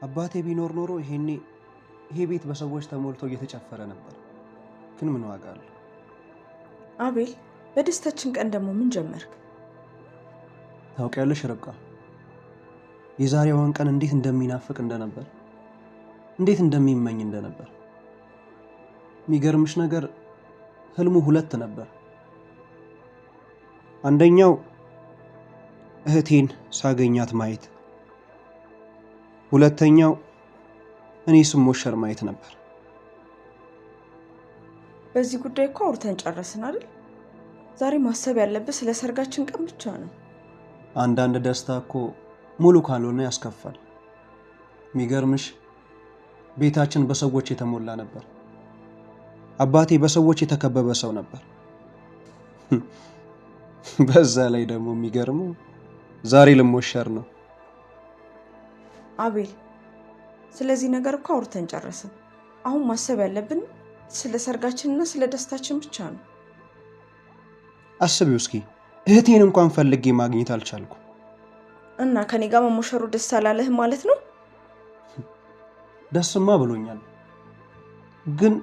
አባቴ ቢኖር ኖሮ ይሄ ቤት በሰዎች ተሞልቶ እየተጨፈረ ነበር። ግን ምን ዋጋ አለው? አቤል፣ በደስታችን ቀን ደግሞ ምን ጀመርክ? ታውቂያለሽ ርብቃ፣ የዛሬዋን ቀን እንዴት እንደሚናፍቅ እንደነበር፣ እንዴት እንደሚመኝ እንደነበር። የሚገርምሽ ነገር ህልሙ ሁለት ነበር። አንደኛው እህቴን ሳገኛት ማየት፣ ሁለተኛው እኔ ስሞሸር ማየት ነበር። በዚህ ጉዳይ እኮ አውርተን ጨረስን አይደል? ዛሬ ማሰብ ያለብህ ስለ ሰርጋችን ቀን ብቻ ነው። አንዳንድ ደስታ እኮ ሙሉ ካልሆነ ያስከፋል። የሚገርምሽ ቤታችን በሰዎች የተሞላ ነበር። አባቴ በሰዎች የተከበበ ሰው ነበር። በዛ ላይ ደግሞ የሚገርመው ዛሬ ልሞሸር ነው። አቤል፣ ስለዚህ ነገር እኮ አውርተን ጨረስን። አሁን ማሰብ ያለብን ስለ ሰርጋችንና ስለ ደስታችን ብቻ ነው። አስቢው እስኪ፣ እህቴን እንኳን ፈልጌ ማግኘት አልቻልኩም። እና ከኔ ጋር መሞሸሩ ደስ አላለህም ማለት ነው? ደስማ ብሎኛል፣ ግን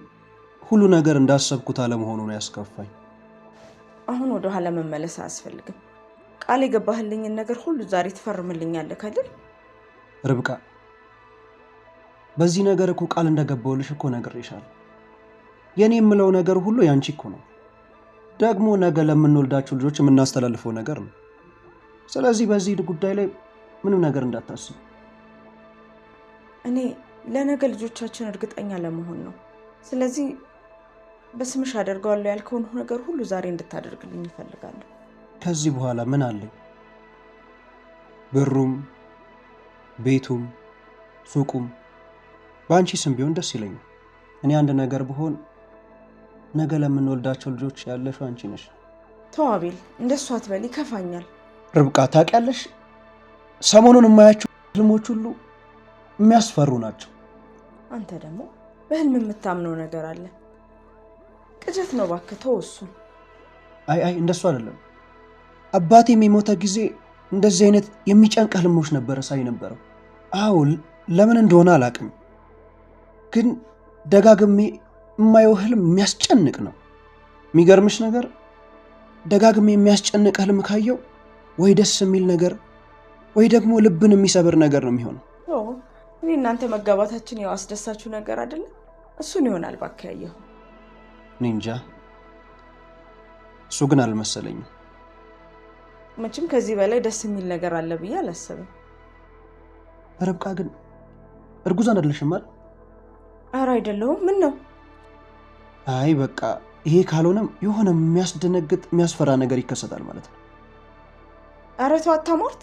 ሁሉ ነገር እንዳሰብኩት አለመሆኑ ነው ያስከፋኝ። አሁን ወደ ኋላ መመለስ አያስፈልግም። ቃል የገባህልኝን ነገር ሁሉ ዛሬ ትፈርምልኛለህ አይደል? ርብቃ፣ በዚህ ነገር እኮ ቃል እንደገባሁልሽ እኮ ነግሬሻለሁ። የኔ የምለው ነገር ሁሉ ያንቺ እኮ ነው። ደግሞ ነገ ለምንወልዳቸው ልጆች የምናስተላልፈው ነገር ነው። ስለዚህ በዚህ ጉዳይ ላይ ምንም ነገር እንዳታስብ። እኔ ለነገ ልጆቻችን እርግጠኛ ለመሆን ነው። ስለዚህ በስምሽ አደርገዋለሁ ያልከውን ነገር ሁሉ ዛሬ እንድታደርግልኝ እፈልጋለሁ። ከዚህ በኋላ ምን አለኝ? ብሩም ቤቱም ሱቁም በአንቺ ስም ቢሆን ደስ ይለኛል። እኔ አንድ ነገር ብሆን ነገ ለምንወልዳቸው ልጆች ያለሽው አንቺ ነሽ። ተው አቤል፣ እንደሱ አትበል፣ ይከፋኛል። ርብቃ ታውቂያለሽ፣ ሰሞኑን የማያቸው ህልሞች ሁሉ የሚያስፈሩ ናቸው። አንተ ደግሞ በህልም የምታምነው ነገር አለ። ቅዠት ነው እባክህ፣ ተው እሱን። አይ እንደሱ አይደለም። አባቴ የሞተ ጊዜ እንደዚህ አይነት የሚጨንቅ ህልሞች ነበረ ሳይ ነበረው። አዎ ለምን እንደሆነ አላውቅም፣ ግን ደጋግሜ የማየው ህልም የሚያስጨንቅ ነው። የሚገርምሽ ነገር ደጋግሜ የሚያስጨንቅ ህልም ካየው ወይ ደስ የሚል ነገር ወይ ደግሞ ልብን የሚሰብር ነገር ነው የሚሆነው። እኔ እናንተ መጋባታችን ያው አስደሳችሁ ነገር አይደለም? እሱን ይሆናል እባክህ ያየኸው። እኔ እንጃ፣ እሱ ግን አልመሰለኝም። መቼም ከዚህ በላይ ደስ የሚል ነገር አለ ብዬ አላሰብም። ርብቃ ግን እርጉዝ አይደለሽም አይደል? ኧረ አይደለሁም። ምን ነው? አይ በቃ ይሄ ካልሆነም የሆነ የሚያስደነግጥ የሚያስፈራ ነገር ይከሰታል ማለት ነው። ኧረ ተው አታሟርት።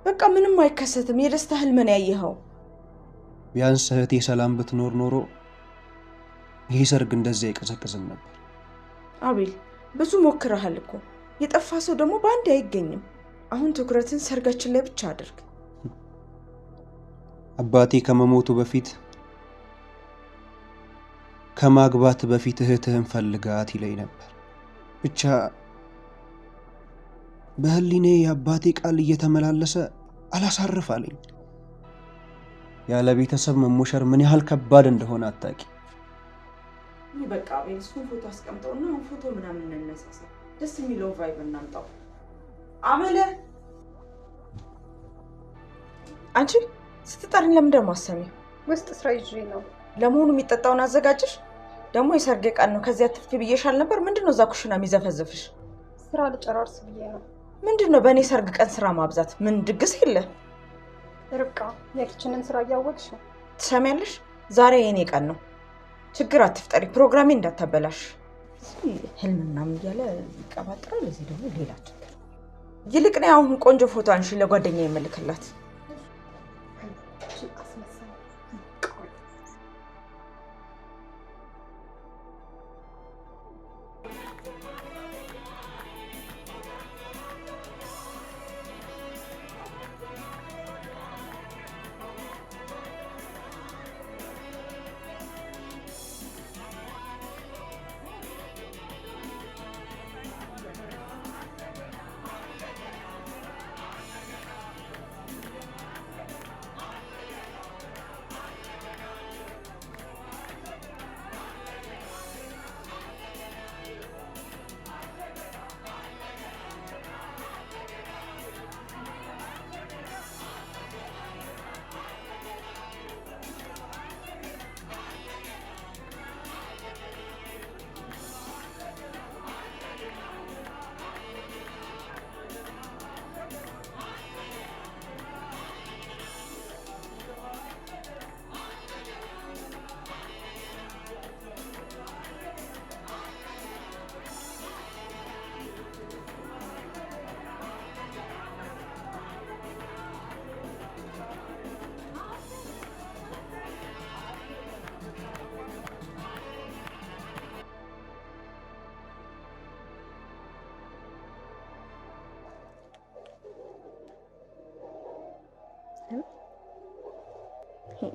በቃ ምንም አይከሰትም። የደስታ ህልም ነው ያየኸው። ቢያንስ እህቴ ሰላም ብትኖር ኖሮ ይሄ ሰርግ እንደዚህ አይቀዘቅዝም ነበር። አቤል ብዙ ሞክረሃል እኮ። የጠፋ ሰው ደግሞ በአንድ አይገኝም። አሁን ትኩረትን ሰርጋችን ላይ ብቻ አድርግ። አባቴ ከመሞቱ በፊት ከማግባት በፊት እህትህን ፈልጋት ይለኝ ነበር። ብቻ በህሊኔ የአባቴ ቃል እየተመላለሰ አላሳርፍ አለኝ። ያለ ቤተሰብ መሞሸር ምን ያህል ከባድ እንደሆነ አታውቂ። በቃ አቤል እሱን ፎቶ አስቀምጠውና አሁን ፎቶ ምናምን እንነሳሳ፣ ደስ የሚለው ቫይብ እናምጣው። አመለ አንቺ ስትጠሪኝ ለምን ደግሞ አሰሚው? ውስጥ ስራ ይዤ ነው። ለመሆኑ የሚጠጣውን አዘጋጅሽ? ደግሞ የሰርጌ ቀን ነው። ከዚያ ትፍቴ ብዬሻል ነበር። ምንድነው እዛ ኩሽና የሚዘፈዝፍሽ? ስራ ልጨራርስ ብዬ ነው። ምንድነው በእኔ ሰርግ ቀን ስራ ማብዛት? ምን ድግስ የለ? ርብቃ የኪችንን ስራ እያወቅሽ ነው። ትሰሚያለሽ? ዛሬ የኔ ቀን ነው። ችግር አትፍጠሪ፣ ፕሮግራሜ እንዳታበላሽ። ህልም ምናምን እያለ ይቀባጥራል። እዚህ ደግሞ ሌላ ችግር። ይልቅ ነው አሁን ቆንጆ ፎቶ አንሺ፣ ለጓደኛዬ የምልክላት።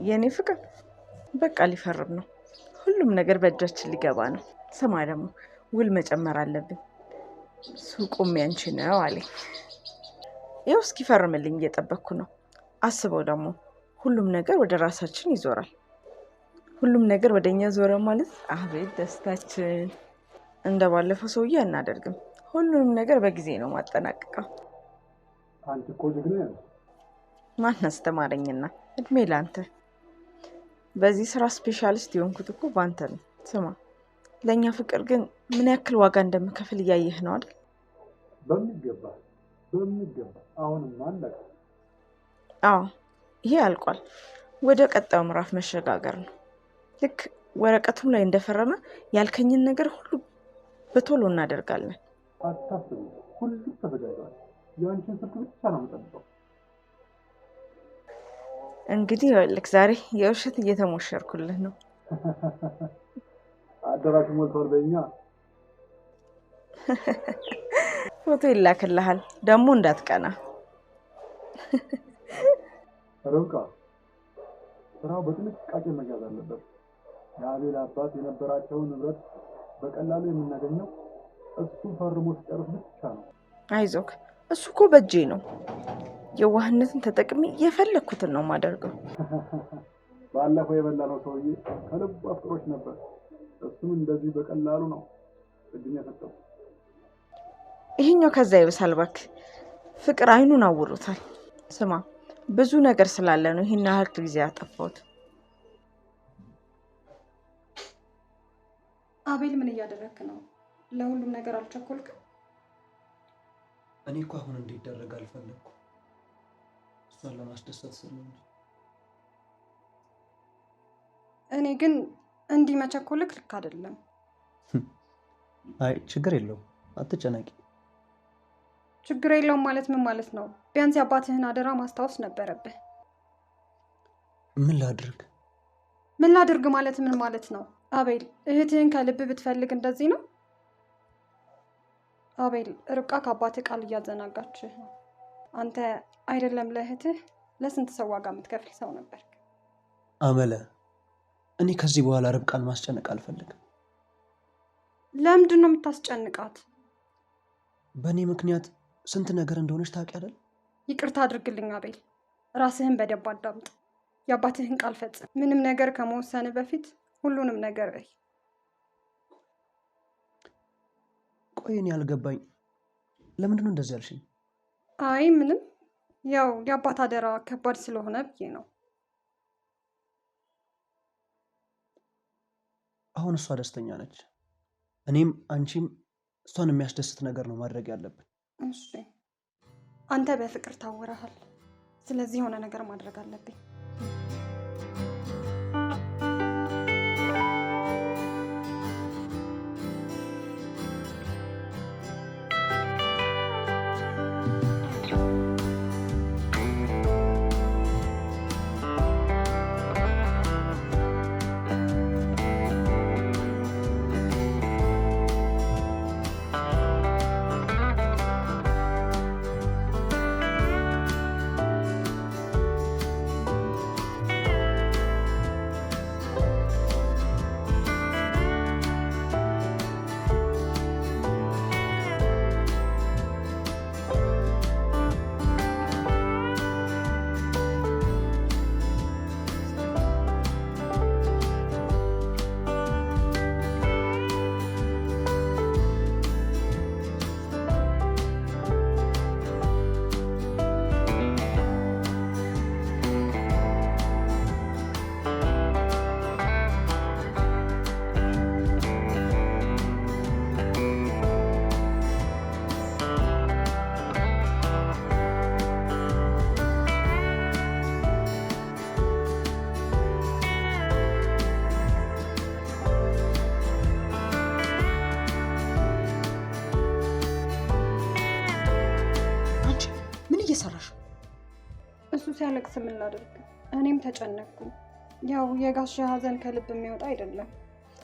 የኔ ፍቅር በቃ ሊፈርም ነው። ሁሉም ነገር በእጃችን ሊገባ ነው። ስማ ደግሞ ውል መጨመር አለብን። ሱቁም ያንቺ ነው አለኝ። ይኸው እስኪፈርምልኝ እየጠበቅኩ ነው። አስበው ደግሞ ሁሉም ነገር ወደ ራሳችን ይዞራል። ሁሉም ነገር ወደኛ ዞረ ማለት አቤት ደስታችን። እንደ ባለፈው ሰውዬ አናደርግም። ሁሉንም ነገር በጊዜ ነው ማጠናቀቀው። አንቺ እኮ ጀግና ነሽ። ማን አስተማረኝና? እድሜ ላንተ። በዚህ ስራ ስፔሻሊስት የሆንኩት እኮ ባንተ ነው። ስማ ለኛ ፍቅር ግን ምን ያክል ዋጋ እንደምከፍል እያየህ ነው አይደል? በሚገባ አሁንም አለቀ። አዎ ይሄ አልቋል። ወደ ቀጣዩ ምዕራፍ መሸጋገር ነው። ልክ ወረቀቱም ላይ እንደፈረመ ያልከኝን ነገር ሁሉ በቶሎ እናደርጋለን። አታስቢ፣ ሁሉም ተዘጋጅቷል። የአንቺን ስልክ ብቻ ነው የምጠብቀው። እንግዲህ ይኸውልህ ዛሬ የውሸት እየተሞሸርኩልህ ነው። አዳራሽ ሞልቷል በእኛ ፎቶ ይላክልሃል ደግሞ እንዳትቀና ርብቃ ስራው በጥንቃቄ መያዝ አለበት የአቤል አባት የነበራቸውን ንብረት በቀላሉ የምናገኘው እሱ ፈርሞ ሲጨርስ ብቻ ነው አይዞክ እሱ እኮ በእጄ ነው የዋህነትን ተጠቅሜ የፈለኩትን ነው ማደርገው ባለፈው የበላነው ሰውዬ ከልቡ አፍቅሮች ነበር እሱም እንደዚህ በቀላሉ ነው እድሜ ያሰጠው ይሄኛው ከዛ ይብሳል እባክህ ፍቅር አይኑን አውሮታል ስማ ብዙ ነገር ስላለ ነው ይሄን ያህል ጊዜ ያጠፋሁት አቤል ምን እያደረክ ነው ለሁሉም ነገር አልቸኮልክም እኔ እኮ አሁን እንዲደረግ አልፈለኩም እሷን ለማስደሰት ስል ነው እኔ ግን እንዲህ መቸኮልክ ልክ አይደለም አይ ችግር የለውም አትጨነቂ ችግር የለውም ማለት ምን ማለት ነው ቢያንስ አባትህን አደራ ማስታወስ ነበረብህ ምን ላድርግ ማለት ምን ማለት ነው አቤል እህትህን ከልብ ብትፈልግ እንደዚህ ነው አቤል ርብቃ ከአባትህ ቃል እያዘናጋችህ ነው አንተ አይደለም ለእህትህ ለስንት ሰው ዋጋ የምትከፍል ሰው ነበር አመለ እኔ ከዚህ በኋላ ርብቃን ማስጨነቅ አልፈልግም ለምንድን ነው የምታስጨንቃት በእኔ ምክንያት ስንት ነገር እንደሆነች ታውቂ አይደል ይቅርታ አድርግልኝ አቤል ራስህን በደንብ አዳምጥ የአባትህን ቃል ፈጽም ምንም ነገር ከመወሰን በፊት ሁሉንም ነገር እይ ቆይን ያልገባኝ ለምንድን ነው እንደዚህ ያልሽኝ አይ ምንም ያው የአባት አደራ ከባድ ስለሆነ ብዬ ነው አሁን እሷ ደስተኛ ነች እኔም አንቺም እሷን የሚያስደስት ነገር ነው ማድረግ ያለብን እሺ አንተ በፍቅር ታወራሃል ስለዚህ የሆነ ነገር ማድረግ አለብኝ ሲያለቅስ ምን ላድርግ እኔም ተጨነቅኩ ያው የጋሽ ሀዘን ከልብ የሚወጣ አይደለም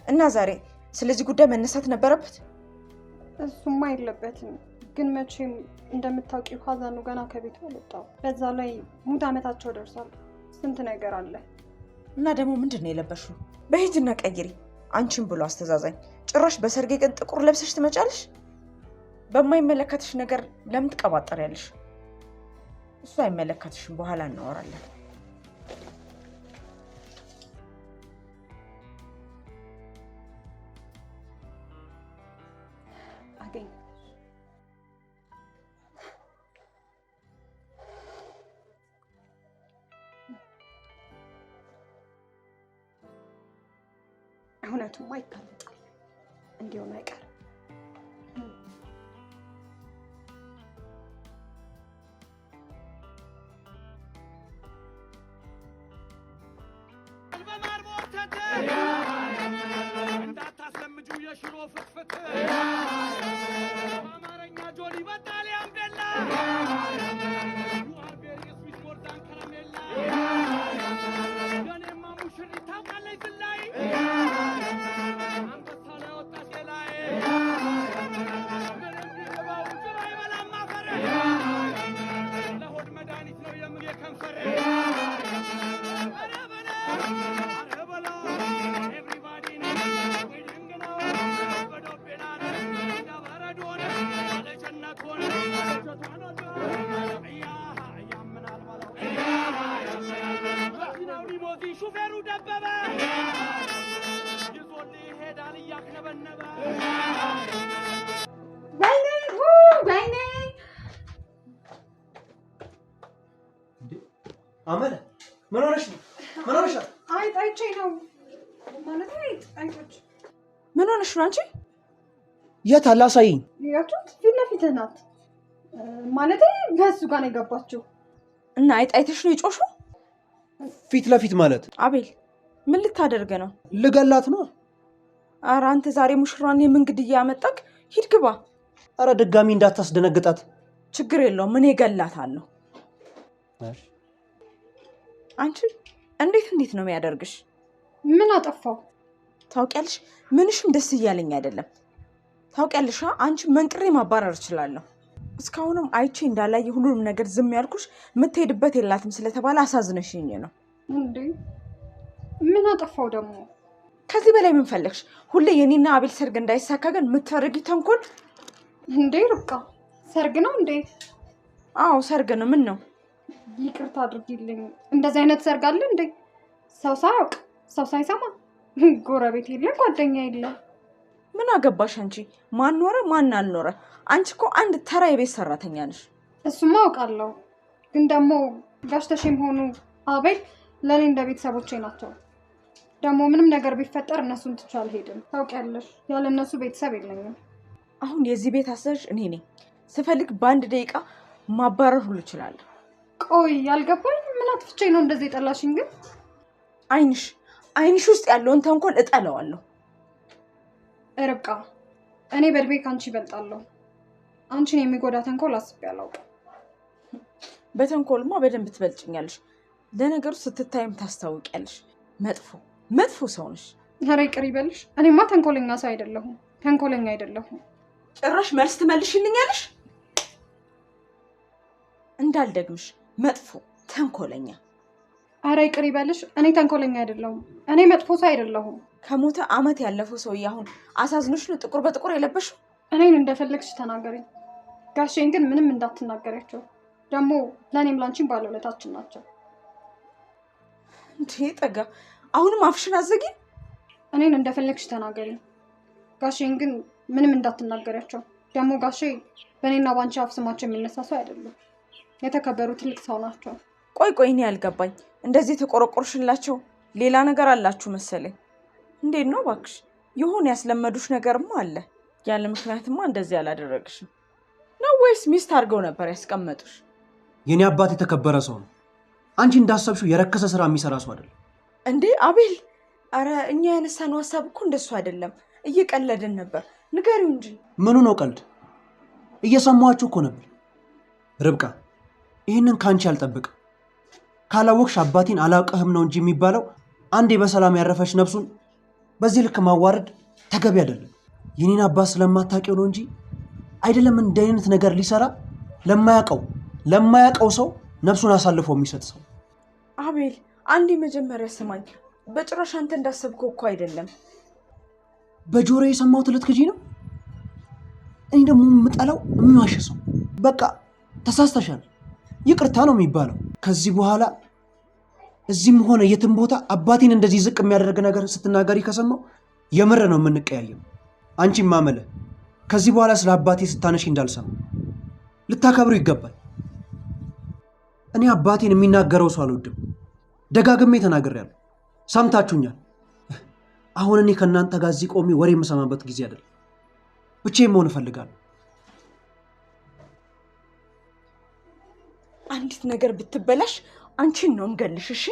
እና ዛሬ ስለዚህ ጉዳይ መነሳት ነበረበት እሱማ የለበትም ግን መቼም እንደምታውቂው ሀዘኑ ገና ከቤቱ አልወጣም በዛ ላይ ሙት ዓመታቸው ደርሷል ስንት ነገር አለ እና ደግሞ ምንድነው የለበሽው በሂጅና ቀይሪ አንቺን ብሎ አስተዛዛኝ ጭራሽ በሰርጌ ቀን ጥቁር ለብሰሽ ትመጫለሽ በማይመለከትሽ ነገር ለምን ትቀባጠሪያለሽ እሱ አይመለከትሽም በኋላ እናወራለን አገኝ እውነቱማ ይታወቃል እንዲሆን አይቀርም ሽሮ ፍትፍት አማርኛ ጆሊ በጣሊያን ቤላ ዩአር ቬሪ ስዊት ሞር ዳን ከረሜላ የኔማ ሙሽሪት ታውቃለች ዝላይ አንበሳ አመለ ምን ሆነሽ ነው? ምን ሆነሽ ነው? አይቼ ነው ማለት አይቶች። ምን ሆነሽ ነው አንቺ? የት አለ አሳይኝ። ያቱት ፊት ለፊት ናት ማለት በሱ ጋር ነው የገባችው። እና አይተሽ ነው የጮሽው? ፊት ለፊት ማለት አቤል ምን ልታደርግ ነው? ልገላት ነው። ኧረ አንተ ዛሬ ሙሽራን የምን ግድያ ያመጣክ? ሂድ ግባ። ኧረ ድጋሚ እንዳታስደነግጣት። ችግር የለውም እኔ እገላታለሁ። አንቺ እንዴት ነው የሚያደርግሽ? ምን አጠፋው? ታውቂያለሽ ምንሽም ደስ እያለኝ አይደለም። ታውቂያለሽ አንቺ መንቅሬ ማባረር እችላለሁ። እስካሁንም አይቼ እንዳላየ ሁሉንም ነገር ዝም ያልኩሽ የምትሄድበት የላትም ስለተባለ አሳዝነሽኝ ነው። እንዴ ምን አጠፋው ደግሞ? ከዚህ በላይ ምን ፈለግሽ? ሁሌ የኔና አቤል ሰርግ እንዳይሳካ ግን የምትፈርጊ ተንኮል። እንዴ ርብቃ ሰርግ ነው እንዴ? አዎ ሰርግ ነው። ምን ነው? ይቅርታ አድርጊልኝ። እንደዚህ አይነት ሰርግ አለ እንዴ? ሰው ሳያውቅ ሰው ሳይሰማ ጎረቤት የለ ጓደኛ የለ። ምን አገባሽ አንቺ? ማን ኖረ ማን አልኖረ? አንቺ እኮ አንድ ተራ የቤት ሰራተኛ ነሽ። እሱማ አውቃለሁ፣ ግን ደግሞ ጋሽ ተሼም ሆኑ አቤል ለኔ እንደ ቤተሰቦቼ ናቸው። ደግሞ ምንም ነገር ቢፈጠር እነሱን ትቼ አልሄድም። ታውቂያለሽ ያለ እነሱ ቤተሰብ የለኝም። አሁን የዚህ ቤት አሰሽ እኔ ነኝ። ስፈልግ በአንድ ደቂቃ ማባረር ሁሉ እችላለሁ። ቆይ ያልገባኝ ምን አጥፍቼ ነው እንደዚህ የጠላሽኝ? ግን አይንሽ ውስጥ ያለውን ተንኮል እጠለዋለሁ። ርብቃ እኔ በእድሜ ካንቺ ይበልጣለሁ። አንቺን የሚጎዳ ተንኮል አስቤ አላውቅም። በተንኮልማ በደንብ ትበልጭኛለሽ። ለነገሩ ስትታይም ታስታውቂያለሽ። መጥፎ ሰው ነሽ። ኧረ ይቅር ይበልሽ። እኔማ ተንኮለኛ ሰው አይደለሁም። ተንኮለኛ አይደለሁም። ጭራሽ መልስ ትመልሽልኛለሽ? እንዳልደግምሽ መጥፎ ተንኮለኛ። ኧረ ይቅር ይበልሽ። እኔ ተንኮለኛ አይደለሁም። እኔ መጥፎ ሰው አይደለሁም። ከሞተ ዓመት ያለፈው ሰውዬ አሁን አሳዝኖሽ ነው ጥቁር በጥቁር የለበሽው? እኔን እንደፈለግሽ ተናገሪ። ጋሼን ግን ምንም እንዳትናገሪያቸው። ደግሞ ለእኔም ላንቺም ባለውለታችን ናቸው። እንዴ ጠጋ፣ አሁንም አፍሽን አዘጊ። እኔን እንደፈለግሽ ተናገሪ። ጋሼን ግን ምንም እንዳትናገሪያቸው። ደግሞ ጋሼ በእኔና ባንቺ አፍ ስማቸው የሚነሳ ሰው አይደለም። የተከበሩ ትልቅ ሰው ናቸው። ቆይ እኔ ያልገባኝ እንደዚህ ተቆረቆርሽላቸው ሌላ ነገር አላችሁ መሰለኝ። እንዴት ነው እባክሽ? የሆነ ያስለመዱሽ ነገርማ አለ። ያለ ምክንያትማ እንደዚህ አላደረግሽም ነው ወይስ ሚስት አድርገው ነበር ያስቀመጡሽ? የኔ አባት የተከበረ ሰው ነው። አንቺ እንዳሰብሽው የረከሰ ስራ የሚሰራ ሰው አይደለም። እንዴ አቤል፣ አረ እኛ ያነሳነው ሀሳብ እኮ እንደሱ አይደለም። እየቀለድን ነበር። ንገሪው እንጂ። ምኑ ነው ቀልድ? እየሰማችሁ እኮ ነበር። ርብቃ ይህንን ካንቺ አልጠብቅም። ካላወቅሽ አባቴን አላውቅህም ነው እንጂ የሚባለው። አንዴ በሰላም ያረፈች ነፍሱን በዚህ ልክ ማዋረድ ተገቢ አይደለም። የኔን አባት ስለማታውቂው ነው እንጂ አይደለም እንደ አይነት ነገር ሊሰራ ለማያውቀው ሰው ነፍሱን አሳልፎ የሚሰጥ ሰው። አቤል አንዴ መጀመሪያ ስማኝ። በጭራሽ አንተ እንዳሰብከው እኮ አይደለም። በጆሮ የሰማሁት ልትክጂ ነው? እኔ ደግሞ የምጠላው የሚዋሽ ሰው። በቃ ተሳስተሻል፣ ይቅርታ ነው የሚባለው። ከዚህ በኋላ እዚህም ሆነ የትም ቦታ አባቴን እንደዚህ ዝቅ የሚያደርግ ነገር ስትናገሪ ከሰማው የምር ነው የምንቀያየም። አንቺም ማመለ ከዚህ በኋላ ስለ አባቴ ስታነሺ እንዳልሰማ ልታከብሩ ይገባል። እኔ አባቴን የሚናገረው ሰው አልወድም። ደጋግሜ ተናግሬያለሁ፣ ሰምታችሁኛል። አሁን እኔ ከእናንተ ጋር እዚህ ቆሜ ወሬ የምሰማበት ጊዜ አይደለም። ብቻዬን መሆን እፈልጋለሁ። አንዲት ነገር ብትበላሽ አንቺን ነው እንገልሽ። እሺ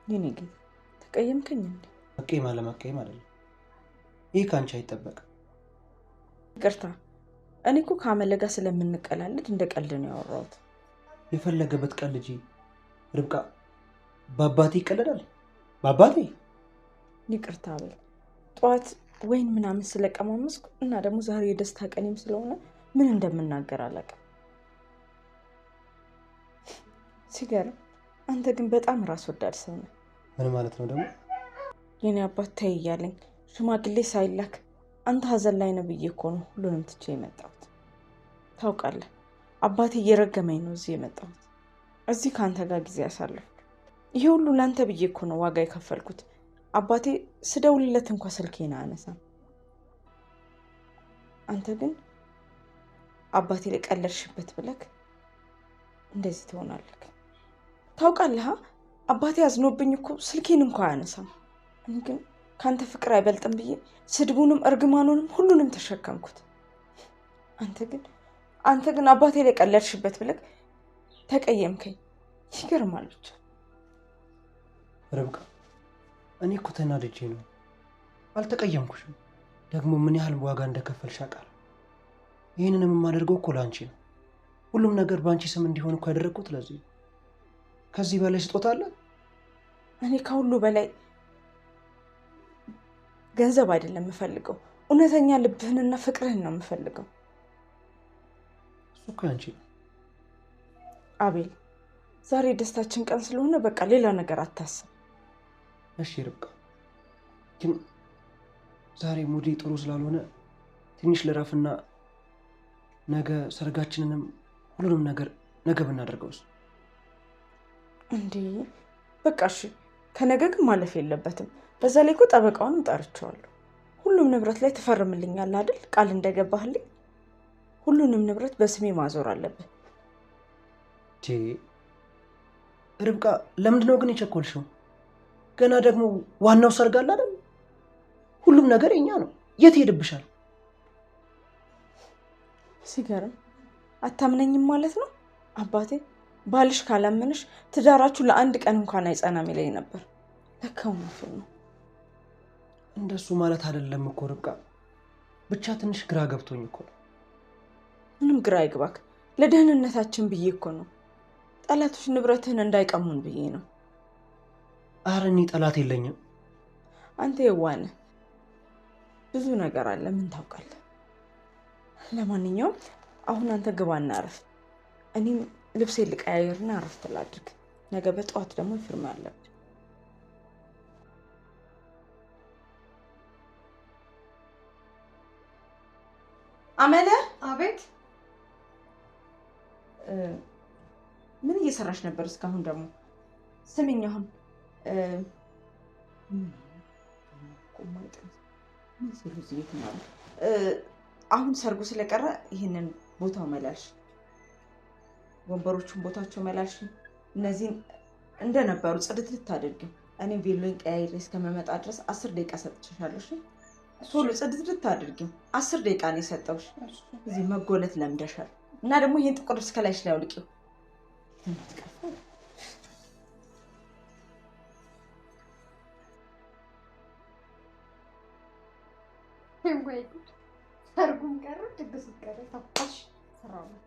የኔ ግን ተቀየምከኝ እንዴ? መቀየም አለመቀየም አይደለም፣ ይህ ከአንቺ አይጠበቅም። ይቅርታ፣ እኔ እኮ ከአመለ ጋር ስለምንቀላለድ እንደ ቀልድ ነው ያወራሁት። የፈለገበት ቀልጂ ርብቃ። በአባቴ ይቀለዳል? በአባቴ? ይቅርታ በል። ጠዋት ወይን ምናምን ስለቀማመስኩ እና ደግሞ ዛሬ የደስታ ቀኔም ስለሆነ ምን እንደምናገር አላውቅም። ሲገርም አንተ ግን በጣም ራስ ወዳድ ሰው ነህ። ምን ማለት ነው ደግሞ? የኔ አባት ተይ እያለኝ ሽማግሌ ሳይላክ አንተ ሀዘን ላይ ነው ብዬ እኮ ነው ሁሉንም ትቼ የመጣሁት። ታውቃለህ አባቴ እየረገመኝ ነው እዚህ የመጣሁት። እዚህ ከአንተ ጋር ጊዜ ያሳለፍኩ። ይሄ ሁሉ ለአንተ ብዬ እኮ ነው ዋጋ የከፈልኩት። አባቴ ስደውልለት እንኳ ስልኬን አያነሳም። አንተ ግን አባቴ ላይ ቀለድሽበት ብለክ እንደዚህ ትሆናለህ። ታውቃለህ አባቴ አዝኖብኝ እኮ ስልኬን እንኳ አያነሳም። እኔ ግን ከአንተ ፍቅር አይበልጥም ብዬ ስድቡንም እርግማኑንም ሁሉንም ተሸከምኩት። አንተ ግን አባቴ ላይ ቀለድሽበት ብለክ ተቀየምከኝ። ይገርማል ብቻ። ርብቃ እኔ እኮ ተናድጄ ነው፣ አልተቀየምኩሽም። ደግሞ ምን ያህል ዋጋ እንደከፈልሽ አውቃለሁ። ይህንንም የማደርገው እኮ ለአንቺ ነው። ሁሉም ነገር በአንቺ ስም እንዲሆን እኮ ያደረግኩት ለዚህ ነው። ከዚህ በላይ ስጦታ አለ? እኔ ከሁሉ በላይ ገንዘብ አይደለም የምፈልገው፣ እውነተኛ ልብህንና ፍቅርህን ነው የምፈልገው። እሱ እኮ ያንቺ ነው። አቤል ዛሬ ደስታችን ቀን ስለሆነ በቃ ሌላ ነገር አታስብ። እሺ ርብቃ፣ ግን ዛሬ ሙዴ ጥሩ ስላልሆነ ትንሽ ልረፍና ነገ ሰርጋችንንም ሁሉንም ነገር ነገ ብናደርገውስ? እንዴ በቃ እሺ፣ ከነገ ግን ማለፍ የለበትም። በዛ ላይ እኮ ጠበቃውንም ጠርቼዋለሁ። ሁሉም ንብረት ላይ ትፈርምልኛለህ አይደል? ቃል እንደገባህልኝ ሁሉንም ንብረት በስሜ ማዞር አለብህ። ርብቃ ለምንድን ነው ግን የቸኮልሽው? ገና ደግሞ ዋናው ሰርግ አለ አይደል? ሁሉም ነገር የኛ ነው። የት ሄድብሻል? ሲገርም አታምነኝም ማለት ነው? አባቴ ባልሽ ካላመንሽ ትዳራችሁ ለአንድ ቀን እንኳን አይጸናም ይለኝ ነበር። ለካ እውነቱን ነው። እንደሱ ማለት አይደለም እኮ ርብቃ፣ ብቻ ትንሽ ግራ ገብቶኝ እኮ። ምንም ግራ አይግባክ፣ ለደህንነታችን ብዬ እኮ ነው። ጠላቶች ንብረትህን እንዳይቀሙን ብዬ ነው። ኧረ እኔ ጠላት የለኝም። አንተ የዋህ ነህ፣ ብዙ ነገር አለ፣ ምን ታውቃለህ። ለማንኛውም አሁን አንተ ግባና አረፍ። እኔም ልብሴ ልቀያየርና አረፍት ላድርግ። ነገ በጠዋት ደግሞ ፊርማ አለብን። አመለ። አቤት። ምን እየሰራሽ ነበር እስካሁን? ደግሞ ስሚኝ፣ አሁን ሰርጉ ስለቀረ ይህንን ቦታው መላልሽ፣ ወንበሮቹን ቦታቸው መላልሽ፣ እነዚህን እንደነበሩ ጽድት ልታደርጊው። እኔም ቬሎን ቀያይሬ እስከመመጣ ድረስ 10 ደቂቃ ሰጥቼሻለሁ። ቶሎ ጽድት ልታደርጊው። 10 ደቂቃ ነው የሰጠሁሽ። እዚህ መጎለት ለምደሻል። እና ደግሞ ይሄን ጥቁር ልብስ ከላይሽ ላይ አውልቂው። ወይ ጉድ! ሰርጉም ቀረ፣ ድግሱ ቀረ። ታፋሽ ስራው ነው።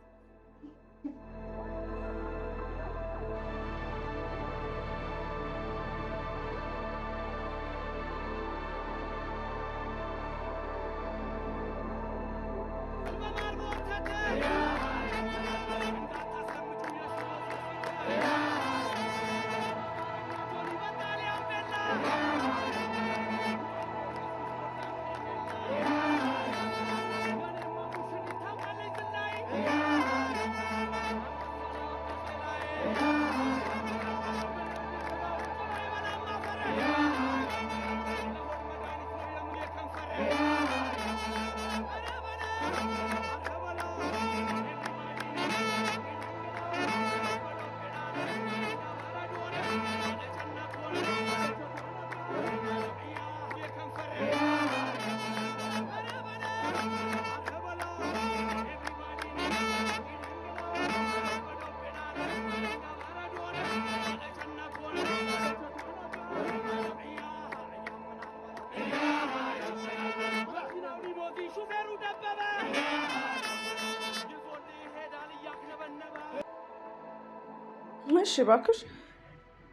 እሺ እባክሽ፣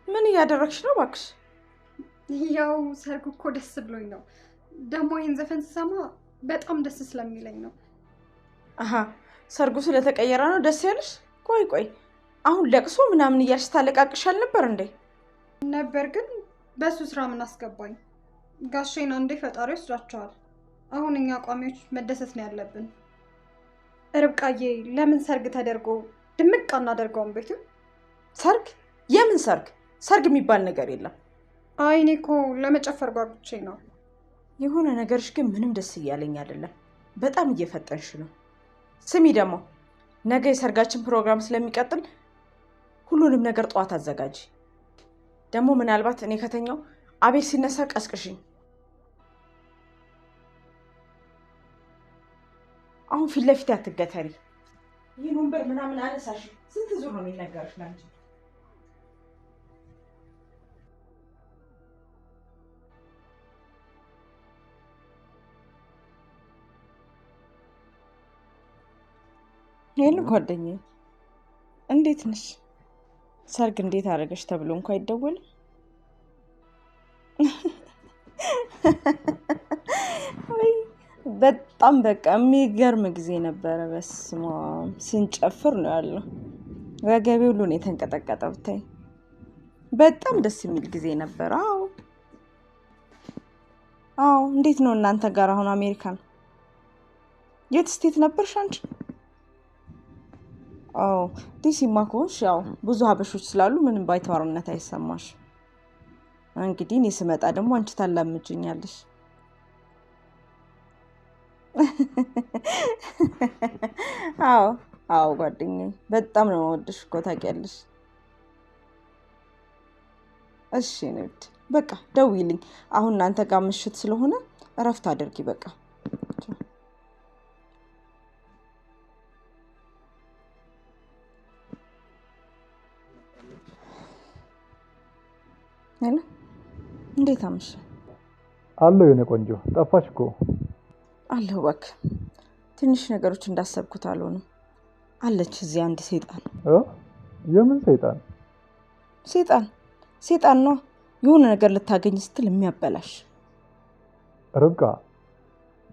ምን እያደረግሽ ነው እባክሽ? ያው ሰርጉ እኮ ደስ ብሎኝ ነው። ደግሞ ይህን ዘፈን ስሰማ በጣም ደስ ስለሚለኝ ነው። አሀ፣ ሰርጉ ስለተቀየረ ነው ደስ ያለሽ? ቆይ አሁን ለቅሶ ምናምን እያልሽ ታለቃቅሻል ነበር እንዴ? ነበር፣ ግን በሱ ስራ ምን አስገባኝ? ጋሼን አንዴ ፈጣሪ ወስዷቸዋል። አሁን እኛ ቋሚዎች መደሰት ነው ያለብን። ርብቃዬ ለምን ሰርግ ተደርጎ ድምቅ አናደርገውም ቤቱ? ሰርግ? የምን ሰርግ? ሰርግ የሚባል ነገር የለም። አይ እኔ እኮ ለመጨፈር ጓጉቼ ነው። የሆነ ነገርሽ ግን ምንም ደስ እያለኝ አይደለም። በጣም እየፈጠንሽ ነው። ስሚ ደግሞ ነገ የሰርጋችን ፕሮግራም ስለሚቀጥል ሁሉንም ነገር ጠዋት አዘጋጂ። ደግሞ ምናልባት እኔ ከተኛው አቤል ሲነሳ ቀስቅሽኝ። አሁን ፊት ለፊት አትገተሪ። ይህን ወንበር ምናምን አነሳሽ። ስንት ዙር ነው የሚነገርሽ ላንቺ? ሄሎ ጓደኛዬ፣ እንዴት ነሽ? ሰርግ እንዴት አደረገሽ ተብሎ እንኳ አይደወልም? በጣም በቃ የሚገርም ጊዜ ነበረ። በስመ አብ ስንጨፍር ነው ያለው። ወገቤ ሁሉ ነው የተንቀጠቀጠ ብታይ። በጣም ደስ የሚል ጊዜ ነበር። አዎ። እንዴት ነው እናንተ ጋር አሁን አሜሪካን? የት ስቴት ነበርሽ አንቺ? አዎ ዲሲማ ከሆንሽ ያው ብዙ ሀበሾች ስላሉ ምንም ባይተዋርነት አይሰማሽ። እንግዲህ እኔ ስመጣ ደግሞ አንቺ ታላምጅኛለሽ። አዎ ጓደኛዬ፣ በጣም ነው የምወድሽ እኮ ታውቂያለሽ። እሺ ንድ በቃ ደውይልኝ። አሁን እናንተ ጋር ምሽት ስለሆነ እረፍት አድርጊ በቃ። ሄሎ እንዴት አመሸ? አለሁ የኔ ቆንጆ፣ ጠፋሽ እኮ። አለሁ እባክህ። ትንሽ ነገሮች እንዳሰብኩት አልሆኑም። አለች እዚህ አንድ ሰይጣን። የምን ሰይጣን? ሰይጣን ነው የሆነ ነገር ልታገኝ ስትል የሚያበላሽ። ርብቃ፣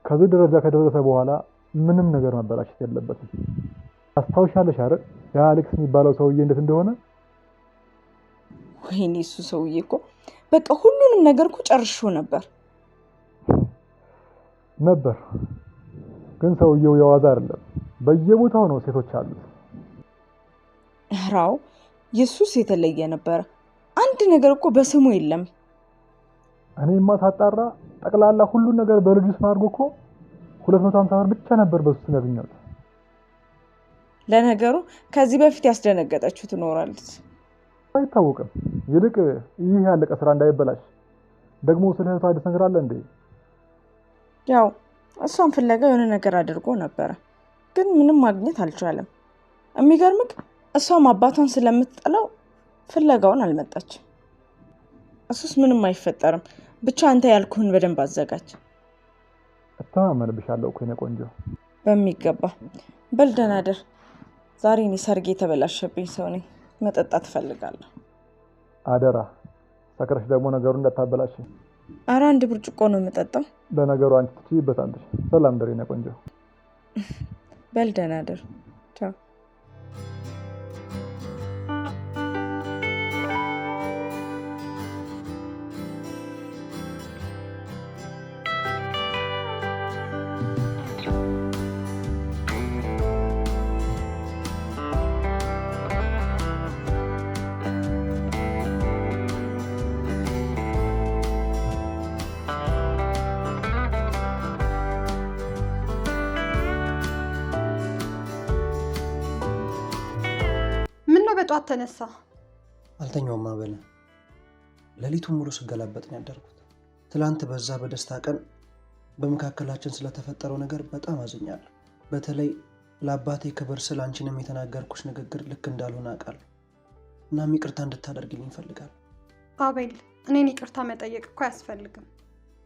ከዚህ ደረጃ ከደረሰ በኋላ ምንም ነገር መበላሸት የለበትም። አስታውሻለሽ አይደል ያ አሌክስ የሚባለው ሰውዬ እንዴት እንደሆነ? ወይኔ እሱ ሰውዬ እኮ በቃ ሁሉንም ነገር እኮ ጨርሾ ነበር። ግን ሰውየው የዋዛ አይደለም። በየቦታው ነው ሴቶች አሉት። ራው ኢየሱስ የተለየ ነበር። አንድ ነገር እኮ በስሙ የለም። እኔማ ሳጣራ ጠቅላላ ሁሉን ነገር በልጁ ስም አድርጎ እኮ 250 ብር ብቻ ነበር በሱ ስም ያገኘሁት። ለነገሩ ከዚህ በፊት ያስደነገጠችው ትኖራለች። አይታወቅም። ይልቅ ይህ ያለቀ ስራ እንዳይበላሽ ደግሞ ስለ እህቷ አዲስ ነገር አለ እንዴ? ያው እሷን ፍለጋ የሆነ ነገር አድርጎ ነበረ፣ ግን ምንም ማግኘት አልቻለም። የሚገርምክ እሷም አባቷን ስለምትጠላው ፍለጋውን አልመጣችም። እሱስ ምንም አይፈጠርም። ብቻ አንተ ያልኩህን በደንብ አዘጋጅ። እተማመንብሻለሁ እኮ የኔ ቆንጆ። በሚገባ። በል ደህና እደር። ዛሬ እኔ ሰርግ የተበላሸብኝ ሰው ነኝ። መጠጣት እፈልጋለሁ። አደራ ሰክረሽ ደግሞ ነገሩን እንዳታበላሽ። ኧረ አንድ ብርጭቆ ነው የምጠጣው። ለነገሩ አንቺ ትችይበታለሽ። ሰላም ደሬ ነው ቆንጆ። በል ደህና እደር። ቻው። በጧት ተነሳ? አልተኛውም አበለ። ሌሊቱን ሙሉ ስገላበጥ ነው ያደርኩት። ትላንት በዛ በደስታ ቀን በመካከላችን ስለተፈጠረው ነገር በጣም አዝኛለሁ። በተለይ ለአባቴ ክብር ስለ አንቺንም የተናገርኩሽ ንግግር ልክ እንዳልሆነ አውቃለሁ። እናም ይቅርታ እንድታደርግልኝ እፈልጋለሁ። አቤል፣ እኔን ይቅርታ መጠየቅ እኮ አያስፈልግም።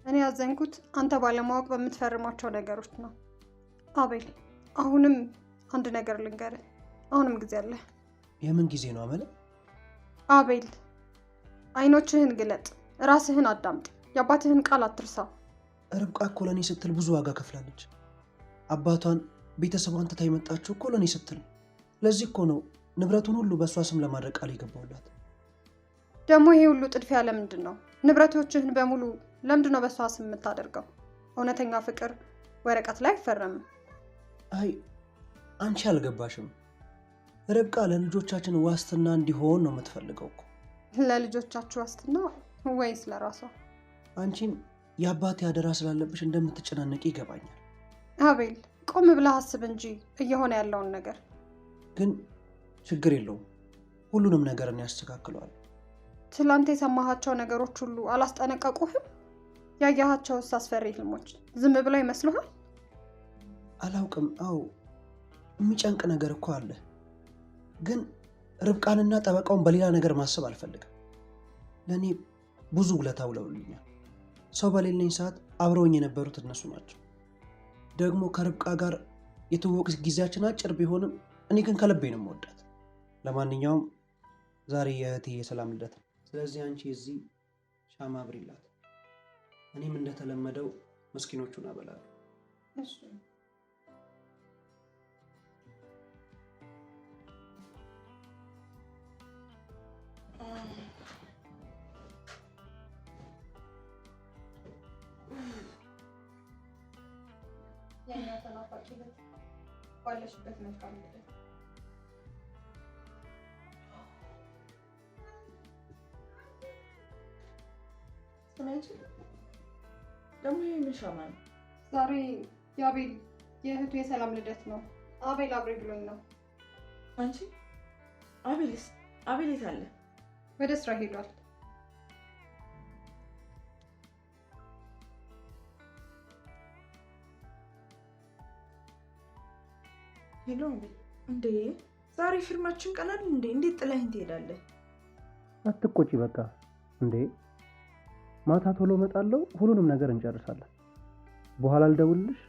እኔ ያዘንኩት አንተ ባለማወቅ በምትፈርማቸው ነገሮች ነው። አቤል፣ አሁንም አንድ ነገር ልንገርህ። አሁንም ጊዜ አለ። የምን ጊዜ ነው አመለ? አቤል፣ አይኖችህን ግለጥ፣ ራስህን አዳምጥ፣ የአባትህን ቃል አትርሳ። ርብቃ እኮ ለእኔ ስትል ብዙ ዋጋ ከፍላለች። አባቷን ቤተሰቧን ትታ የመጣችው እኮ ለእኔ ስትል። ለዚህ እኮ ነው ንብረቱን ሁሉ በእሷ ስም ለማድረግ ቃል የገባሁላት። ደግሞ ይሄ ሁሉ ጥድፊያ ለምንድን ነው? ንብረቶችህን በሙሉ ለምንድን ነው በእሷ ስም የምታደርገው? እውነተኛ ፍቅር ወረቀት ላይ አይፈረምም። አይ አንቺ አልገባሽም። ርብቃ ለልጆቻችን ዋስትና እንዲሆን ነው የምትፈልገው እኮ። ለልጆቻችሁ ዋስትና ወይስ ለራሷ? አንቺም የአባቴ አደራ ስላለብሽ እንደምትጨናነቂ ይገባኛል። አቤል ቆም ብለህ አስብ እንጂ እየሆነ ያለውን ነገር። ግን ችግር የለውም፣ ሁሉንም ነገር እኔ ያስተካክለዋል። ትላንት የሰማሃቸው ነገሮች ሁሉ አላስጠነቀቁህም? ያያሃቸውስ አስፈሪ ህልሞች ዝም ብለው ይመስሉሃል? አላውቅም። አዎ የሚጨንቅ ነገር እኮ አለ። ግን ርብቃንና ጠበቃውን በሌላ ነገር ማሰብ አልፈልግም። ለእኔ ብዙ ውለታ ውለውልኛል። ሰው በሌለኝ ሰዓት አብረውኝ የነበሩት እነሱ ናቸው። ደግሞ ከርብቃ ጋር የተዋወቅ ጊዜያችን አጭር ቢሆንም እኔ ግን ከልቤ ነው የምወዳት። ለማንኛውም ዛሬ የእህቴ የሰላም ልደት ነው። ስለዚህ አንቺ እዚህ ሻማ አብሪላት፣ እኔም እንደተለመደው ምስኪኖቹን አበላለሁ። እሺ የኛ ተናፋቂ ልጅ ባለሽበት መልካም ልደት። ስለዚህ ደግሞ ይሄ ምን ሻማ ነው? ዛሬ የአቤል የእህቱ የሰላም ልደት ነው። አቤል አብሬ ብሎኝ ነው። አንቺ አቤልስ? አቤል የት አለ? ወደ ስራ ሄዷል። ሄሎ እንዴ፣ ዛሬ ፊርማችን ቀናል እንዴ? እንዴት ጥለኸኝ ትሄዳለህ? አትቆጪ በቃ። እንዴ ማታ ቶሎ እመጣለሁ፣ ሁሉንም ነገር እንጨርሳለን። በኋላ ልደውልልሽ።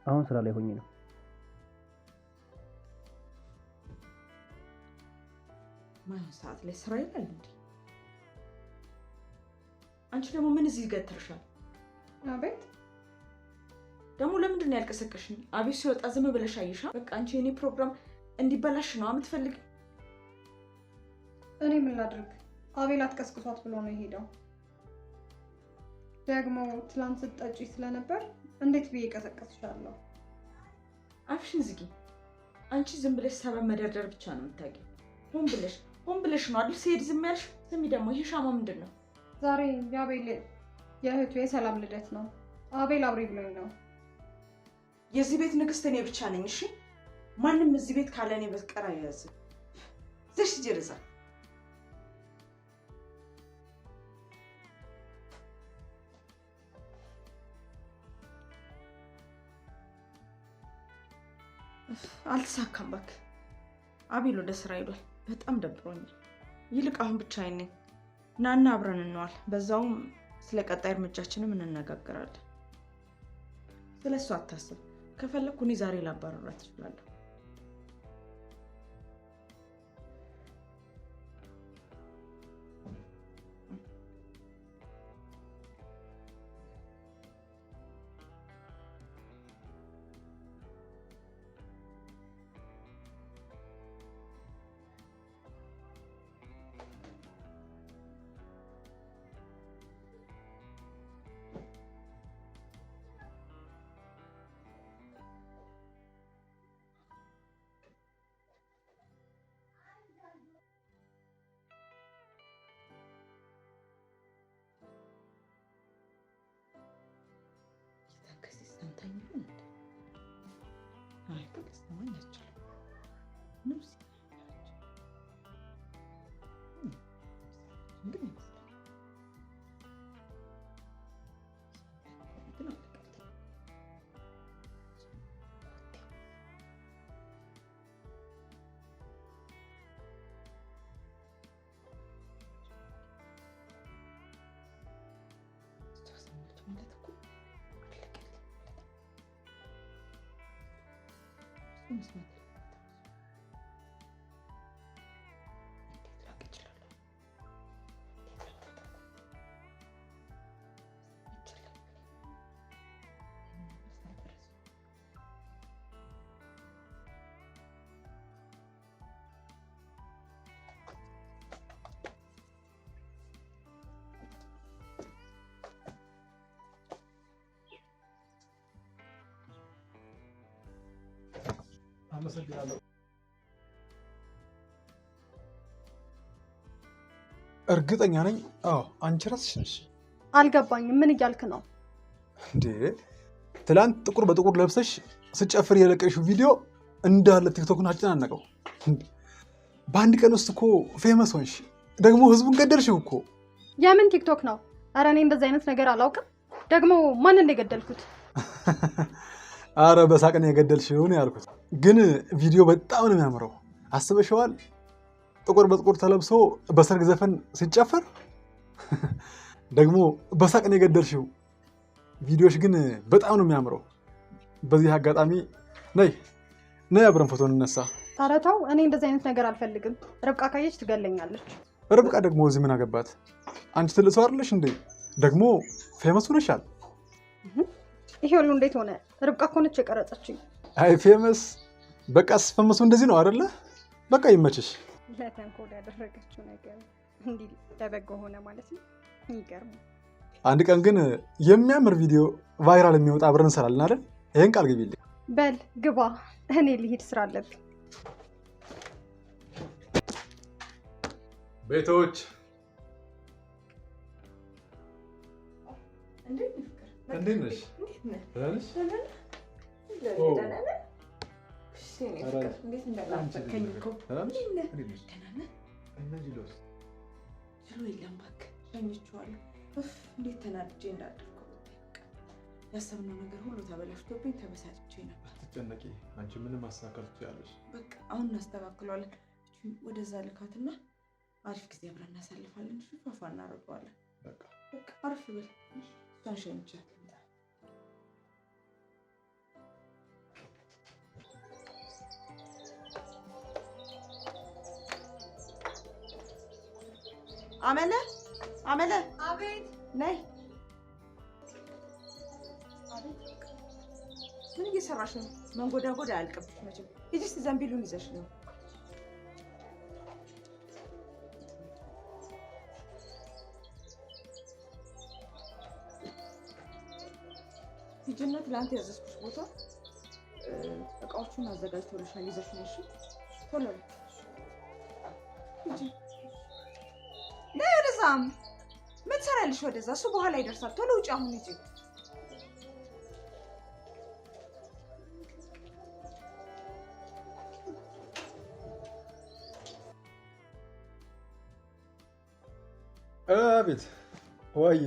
አሁን ስራ ላይ ሆኜ ነው። ማን ሰዓት ላይ ስራ ይላል እንዴ? አንቺ ደግሞ ምን እዚህ ገትርሻል? አቤት ደግሞ ለምንድን ነው ያልቀሰቀሽኝ? አቤት ሲወጣ ዝም ብለሽ አየሻ? በቃ አንቺ የኔ ፕሮግራም እንዲበላሽ ነው የምትፈልጊ? እኔ ምን ላድርግ? አቤል አትቀስቅሷት ብሎ ነው የሄደው። ደግሞ ትላንት ስትጠጪ ስለነበር እንዴት ብዬ ቀሰቀስሻለሁ? አፍሽን ዝጊ። አንቺ ዝም ብለሽ ሰበብ መደርደር ብቻ ነው የምታውቂው። ሆን ብለሽ ነው አይደል ሲሄድ ዝም ያልሽ? ስሚ ደግሞ ይሄ ሻማ ምንድን ነው? ዛሬ የአቤል የእህቱ የሰላም ልደት ነው። አቤል አብሬ ብሎኝ ነው። የዚህ ቤት ንግስት እኔ ብቻ ነኝ። እሺ ማንም እዚህ ቤት ካለ እኔ በቀር አይያዝም። ዘሽ ጀርዛ አልተሳካም። እባክህ አቤል ወደ ስራ ሄዷል። በጣም ደብሮኛል። ይልቅ አሁን ብቻዬን ነኝ። ናና አብረን እንዋል። በዛውም ስለ ቀጣይ እርምጃችንም እንነጋገራለን። ስለሱ አታስብ። ከፈለኩ እኔ ዛሬ ላባረራት እችላለሁ። አመሰግናለሁ። እርግጠኛ ነኝ። አዎ አንቺ ራስሽ ነሽ። አልገባኝም። ምን እያልክ ነው እንዴ? ትላንት ጥቁር በጥቁር ለብሰሽ ስጨፍር የለቀሽው ቪዲዮ እንዳለ ቲክቶክን አጨናነቀው። በአንድ ቀን ውስጥ እኮ ፌመስ ሆንሽ። ደግሞ ህዝቡን ገደልሽው እኮ። የምን ቲክቶክ ነው? ኧረ እኔ እንደዚህ አይነት ነገር አላውቅም። ደግሞ ማንን የገደልኩት? አረ በሳቅን የገደልሽው ነው ያልኩት። ግን ቪዲዮ በጣም ነው የሚያምረው። አስበሽዋል? ጥቁር በጥቁር ተለብሶ በሰርግ ዘፈን ሲጨፈር ደግሞ በሳቅን የገደልሽው። ቪዲዮሽ ግን በጣም ነው የሚያምረው። በዚህ አጋጣሚ ነይ አብረን ፎቶ እንነሳ። ኧረ ተው፣ እኔ እንደዚህ አይነት ነገር አልፈልግም። ርብቃ ካየች ትገለኛለች። ርብቃ ደግሞ እዚህ ምን አገባት? አንቺ ትልቅ ሰው አይደለሽ እንዴ? ደግሞ ፌመስ ሆነሻል። ይሄ ሁሉ እንዴት ሆነ? ርብቃ እኮ ነች የቀረጸችኝ። አይ ፌመስ፣ በቃ ፌመሱ እንደዚህ ነው አይደለ? በቃ ይመችሽ። ለተንኮል ያደረገችው ነገር እንዲህ ለበጎ ሆነ ማለት ነው። ይገርም። አንድ ቀን ግን የሚያምር ቪዲዮ ቫይራል የሚወጣ አብረን እንሰራለን አይደል? ይሄን ቃል ግቢልኝ። በል ግባ፣ እኔ ልሂድ፣ ስራ አለብኝ። ቤቶች እንዴት ነሽ? እንዴት ተናድጄ እንዳደርኩ ያሰብነው ነገር ሁሉ ተበላሽቶብኝ ተበሳጭቼ ነበር። አትጨነቂ፣ አንቺ ምንም ማስተካከል ትችያለሽ። በቃ አሁን እናስተካክለዋለን። ወደዛ ልካትና አሪፍ ጊዜ አብረን እናሳልፋለን። ፋፋ እናደርገዋለን። በቃ አሪፍ ብል እሷን ሸኝቻት አመለ አቤት። ነይ። ምን እየሰራሽ ነው? መንጎዳጎድ አያልቅብሽ መቼም። ሂጂ እስኪ ዘንቢሉን ይዘሽ ነው። ሂጂና ትላንት ያዘዝኩሽ ቦታ እቃዎቹን አዘጋጅተውልሻል። ይዘሽ ነው። እሺ ቶሎ በይ ሂጂ። ነይ ወደዛም። ምን ትሰሪያለሽ ወደዛ? እሱ በኋላ ይደርሳል። ቶሎ ውጪ አሁን ሂጂ። አቤት ወይ?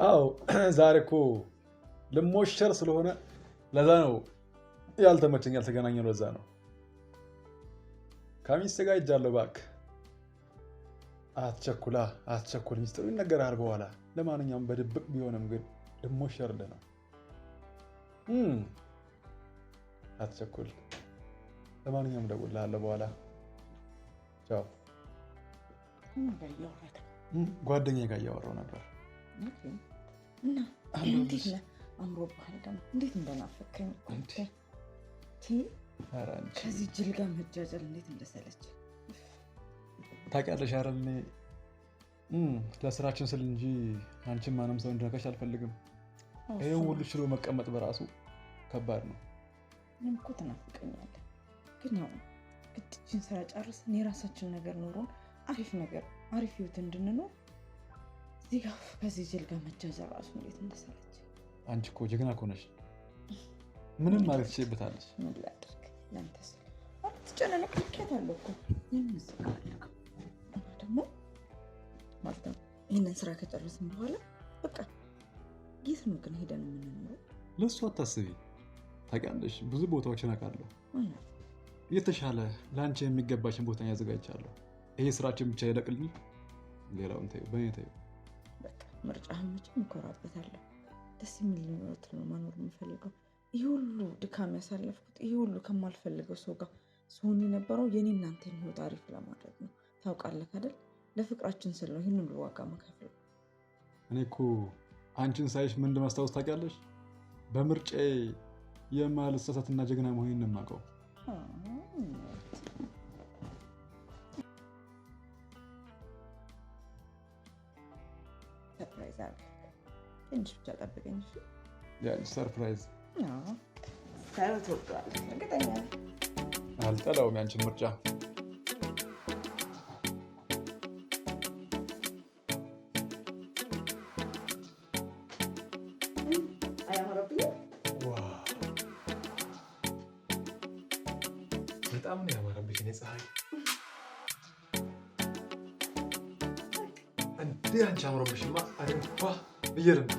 አዎ ዛሬ እኮ ልሞሸር ስለሆነ ለዛ ነው ያልተመቸኝ፣ ያልተገናኘነው ለዛ ነው። ከሚስት ጋር ሄጃለሁ። እባክህ አትቸኩል፣ ሚስጥሩ ይነገርሃል በኋላ። ለማንኛውም በድብቅ ቢሆንም ግን ልሞሸርልህ ነው። አትቸኩል። ለማንኛውም እደውልልሃለሁ በኋላ። ቻው። ጓደኛዬ ጋር እያወራሁ ነበር። እና እንዴት ነህ? አምሮብሃል ደግሞ። እንዴት እንደናፈከኝ ከዚህ ጅል ጋር መጃጀል እንዴት እንደሰለች ታውቂያለሽ አይደል? እኔ ለስራችን ስል እንጂ አንቺን ማንም ሰው እንዲነካሽ አልፈልግም። ይሄን ሁሉ ችሎ መቀመጥ በራሱ ከባድ ነው። እኔም እኮ ትናፍቀኛለህ፣ ግን ያው ግድችን ስራ ጨርሰን የራሳችን ነገር ኖሮን አሪፍ ህይወት እንድንኖር እዚህ ጋር ከዚህ ጅል ጋር መጃጀል ራሱ እንዴት እንደሰለች። አንቺ እኮ ጀግና እኮ ነሽ። ምንም ማለት ትችይበታለሽ። ምን ላድርግ? ለአንተ ስል አትጨናነቅ። ልኬታለሁ እኮ የምንስቃለሁ ደግሞ ማለት ነው። ይህንን ስራ ከጨረስን በኋላ በቃ የት ነው ግን ሄደን የምንኖረው? ለእሱ አታስቢ። ታውቂያለሽ ብዙ ቦታዎችን አውቃለሁ። የተሻለ ለአንቺ የሚገባችን ቦታ ያዘጋጅቻለሁ። ይሄ ስራችን ብቻ ይለቅልኝ፣ ሌላውን ተይው፣ በእኔ ተይው። በቃ ምርጫህን መቼም እኮራበታለሁ። ደስ የሚል ህይወት ነው መኖር የምፈልገው። ይህ ሁሉ ድካም ያሳለፍኩት ይህ ሁሉ ከማልፈልገው ሰው ጋር ስሆን የነበረው የኔ እናንተን ህይወት አሪፍ ለማድረግ ነው። ታውቃለህ አይደል? ለፍቅራችን ስል ነው ይህን ሁሉ ዋጋ መከፍለው። እኔ እኮ አንቺን ሳይሽ ምን እንደማስታወስ ታውቂያለሽ? በምርጫዬ የማልሳሳትና ጀግና መሆኔን ነው የማውቀው። ሰርፕራይዝ አለ። ትንሽ ብቻ ጠብቀኝ። ያ ሰርፕራይዝ ታየው ትወደዋለህ እርግጠኛ ነኝ። አልጠላውም ያንቺን ምርጫ። አያምርብኝም? በጣም ነው ያማረብሽ የኔ ፀሐይ። እንዴ አንቺ አምሮብሽማ አሪፍ ብዬ ልምጣ።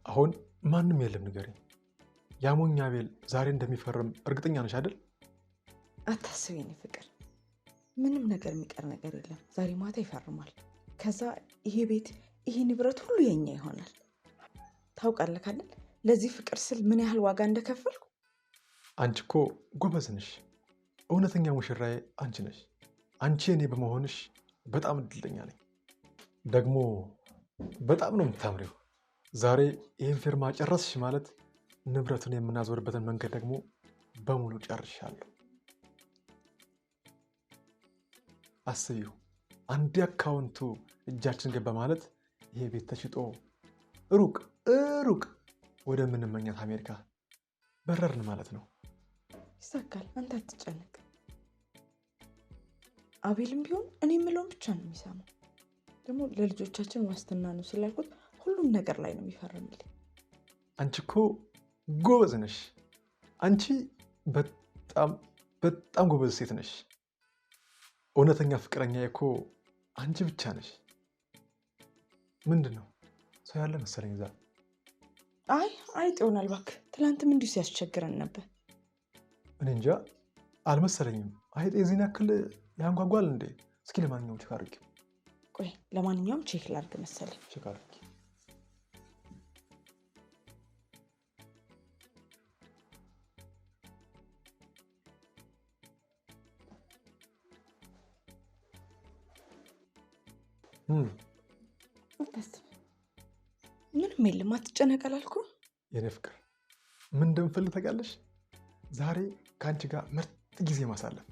አሁን ማንም የለም ንገረኝ። ያሞኛ አቤል ዛሬ እንደሚፈርም እርግጠኛ ነሽ አይደል? አታስቢ የኔ ፍቅር፣ ምንም ነገር የሚቀር ነገር የለም። ዛሬ ማታ ይፈርማል። ከዛ ይሄ ቤት ይሄ ንብረት ሁሉ የኛ ይሆናል። ታውቃለህ አይደል ለዚህ ፍቅር ስል ምን ያህል ዋጋ እንደከፈልኩ። አንቺ እኮ ጎበዝ ነሽ። እውነተኛ ሙሽራዬ አንቺ ነሽ። አንቺ እኔ በመሆንሽ በጣም እድለኛ ነኝ። ደግሞ በጣም ነው የምታምሪው። ዛሬ ይህን ፊርማ ጨረስሽ ማለት ንብረቱን የምናዞርበትን መንገድ ደግሞ በሙሉ ጨርሻለሁ። አስቢው፣ አንድ አካውንቱ እጃችን ገባ ማለት ይሄ ቤት ተሽጦ ሩቅ ወደምንመኛት አሜሪካ በረርን ማለት ነው። ይሳካል፣ አንተ አትጨነቅ። አቤልም ቢሆን እኔ የምለውን ብቻ ነው የሚሰማው። ደግሞ ለልጆቻችን ዋስትና ነው ስላልኩት ሁሉም ነገር ላይ ነው የሚፈርምልኝ። አንቺ እኮ ጎበዝ ነሽ። አንቺ በጣም ጎበዝ ሴት ነሽ። እውነተኛ ፍቅረኛ እኮ አንቺ ብቻ ነሽ። ምንድን ነው ሰው ያለ መሰለኝ እዛ? አይ አይጥ ይሆናል እባክህ። ትላንትም እንዲሁ ሲያስቸግረን ነበር። እኔ እንጃ አልመሰለኝም። አይጥ የዚህን ያክል ያንጓጓል እንዴ? እስኪ ለማንኛውም ቼክ አድርጊ። ቆይ ለማንኛውም ቼክ ላድርግ መሰለኝ። ቼክ አድርጊ። ምንም የለም፣ አትጨነቅ አላልኩም? የኔ ፍቅር ምን እንደምፈልግ ታውቂያለሽ? ዛሬ ከአንቺ ጋር ምርጥ ጊዜ ማሳለፍ።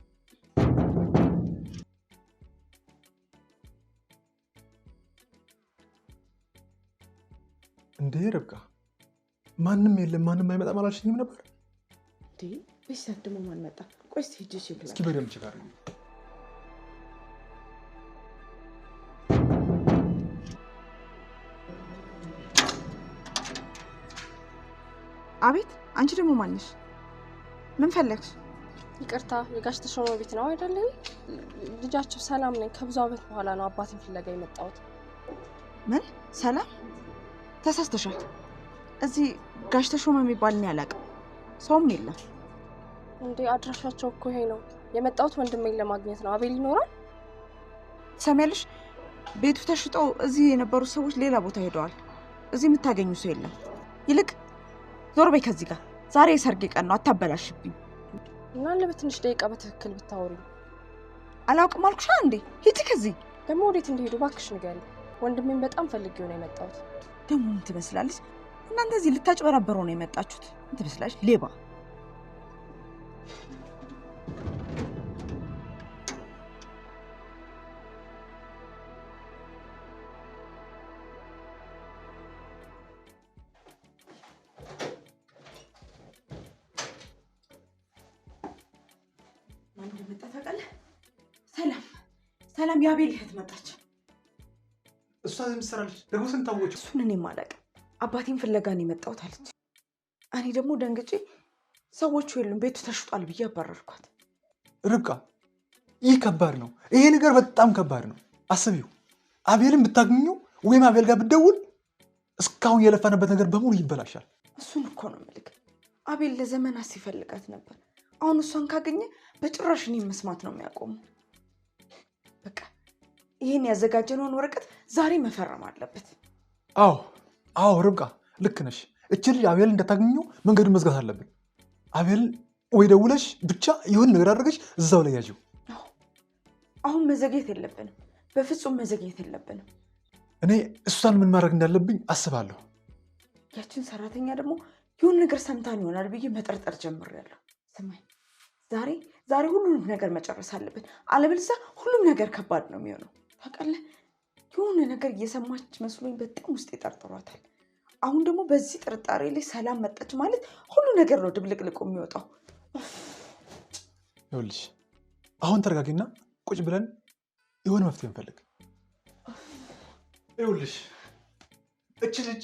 እንዴ ርብቃ፣ ማንም የለም ማንም አይመጣም አላልሽኝም ነበር? እንዴ በዚህ ሰዓት ደግሞ ማን መጣ? ቆይ እስኪ ሂጅ ቼክ እስኪ በደምብ ቼክ አድርጊ። አቤት፣ አንቺ ደግሞ ማንሽ? ምን ፈለግሽ? ይቅርታ፣ የጋሽ ተሾመ ቤት ነው አይደለም? ልጃቸው ሰላም ነኝ። ከብዙ ዓመት በኋላ ነው አባቴን ፍለጋ የመጣሁት። ምን? ሰላም? ተሳስተሻል። እዚህ ጋሽ ተሾመ የሚባል እኔ አላውቅም፣ ሰውም የለም። እንዴ አድራሻቸው እኮ ይሄ ነው። የመጣሁት ወንድሜን ለማግኘት ነው። አቤል ይኖራል? ትሰሚያለሽ? ቤቱ ተሽጦ እዚህ የነበሩ ሰዎች ሌላ ቦታ ሄደዋል። እዚህ የምታገኙ ሰው የለም። ይልቅ ዞር በይ ከዚህ ጋር። ዛሬ የሰርጌ ቀን ነው፣ አታበላሽብኝ። እና ለበትንሽ ደቂቃ በትክክል ብታወሪ። አላውቅም አልኩሽ እንዴ? ሂጂ ከዚህ። ደግሞ ወዴት እንደሄዱ እባክሽ ንገሪኝ። ወንድሜን በጣም ፈልጌው ነው የመጣሁት። ደግሞ ምን ትመስላለች? እናንተ እዚህ ልታጭበረበሩ ነው የመጣችሁት። ምን ትመስላለች? ሌባ። ማን እንደመጣ ታውቃለህ? ሰላም የአቤል እህት መጣች። እሷ እዚህ የምትሰራለች ደግሞ ስንት ታወቀች? እሱን እኔም አላውቅም። አባቴን ፍለጋ ነው የመጣሁት አለች። እኔ ደግሞ ደንግጬ ሰዎቹ የሉም ቤቱ ተሽጧል ብዬ አባረርኳት። ርብቃ፣ ይህ ከባድ ነው። ይሄ ነገር በጣም ከባድ ነው። አስቢው፣ አቤልን ብታገኘው ወይም አቤል ጋር ብትደውል እስካሁን የለፋንበት ነገር በሙሉ ይበላሻል። እሱን እኮ ነው የምልህ። አቤል ለዘመናት ሲፈልጋት ነበር። አሁን እሷን ካገኘ በጭራሽ እኔን መስማት ነው የሚያቆመው። በቃ ይህን ያዘጋጀነውን ወረቀት ዛሬ መፈረም አለበት። አዎ ርብቃ ልክ ነሽ። እቺ ልጅ አቤል እንደታገኘው መንገዱን መዝጋት አለብን። አቤል ወይ ደውለሽ ብቻ የሆነ ነገር አድርገሽ እዛው ላይ ያዥው። አሁን መዘግየት የለብንም፣ በፍጹም መዘግየት የለብንም። እኔ እሷን ምን ማድረግ እንዳለብኝ አስባለሁ። ያችን ሰራተኛ ደግሞ የሆነ ነገር ሰምታን ይሆናል ብዬ መጠርጠር ጀምሬያለሁ። ስማኝ፣ ዛሬ ሁሉንም ነገር መጨረስ አለብን። አለበለዚያ ሁሉም ነገር ከባድ ነው የሚሆነው። ታውቃለህ፣ የሆነ ነገር እየሰማች መስሎኝ በጣም ውስጥ ይጠርጥሯታል። አሁን ደግሞ በዚህ ጥርጣሬ ላይ ሰላም መጣች ማለት ሁሉ ነገር ነው ድብልቅልቁ የሚወጣው። ይኸውልሽ አሁን ተረጋጊና ቁጭ ብለን የሆነ መፍትሄ እንፈልግ። ይኸውልሽ እቺ ልጅ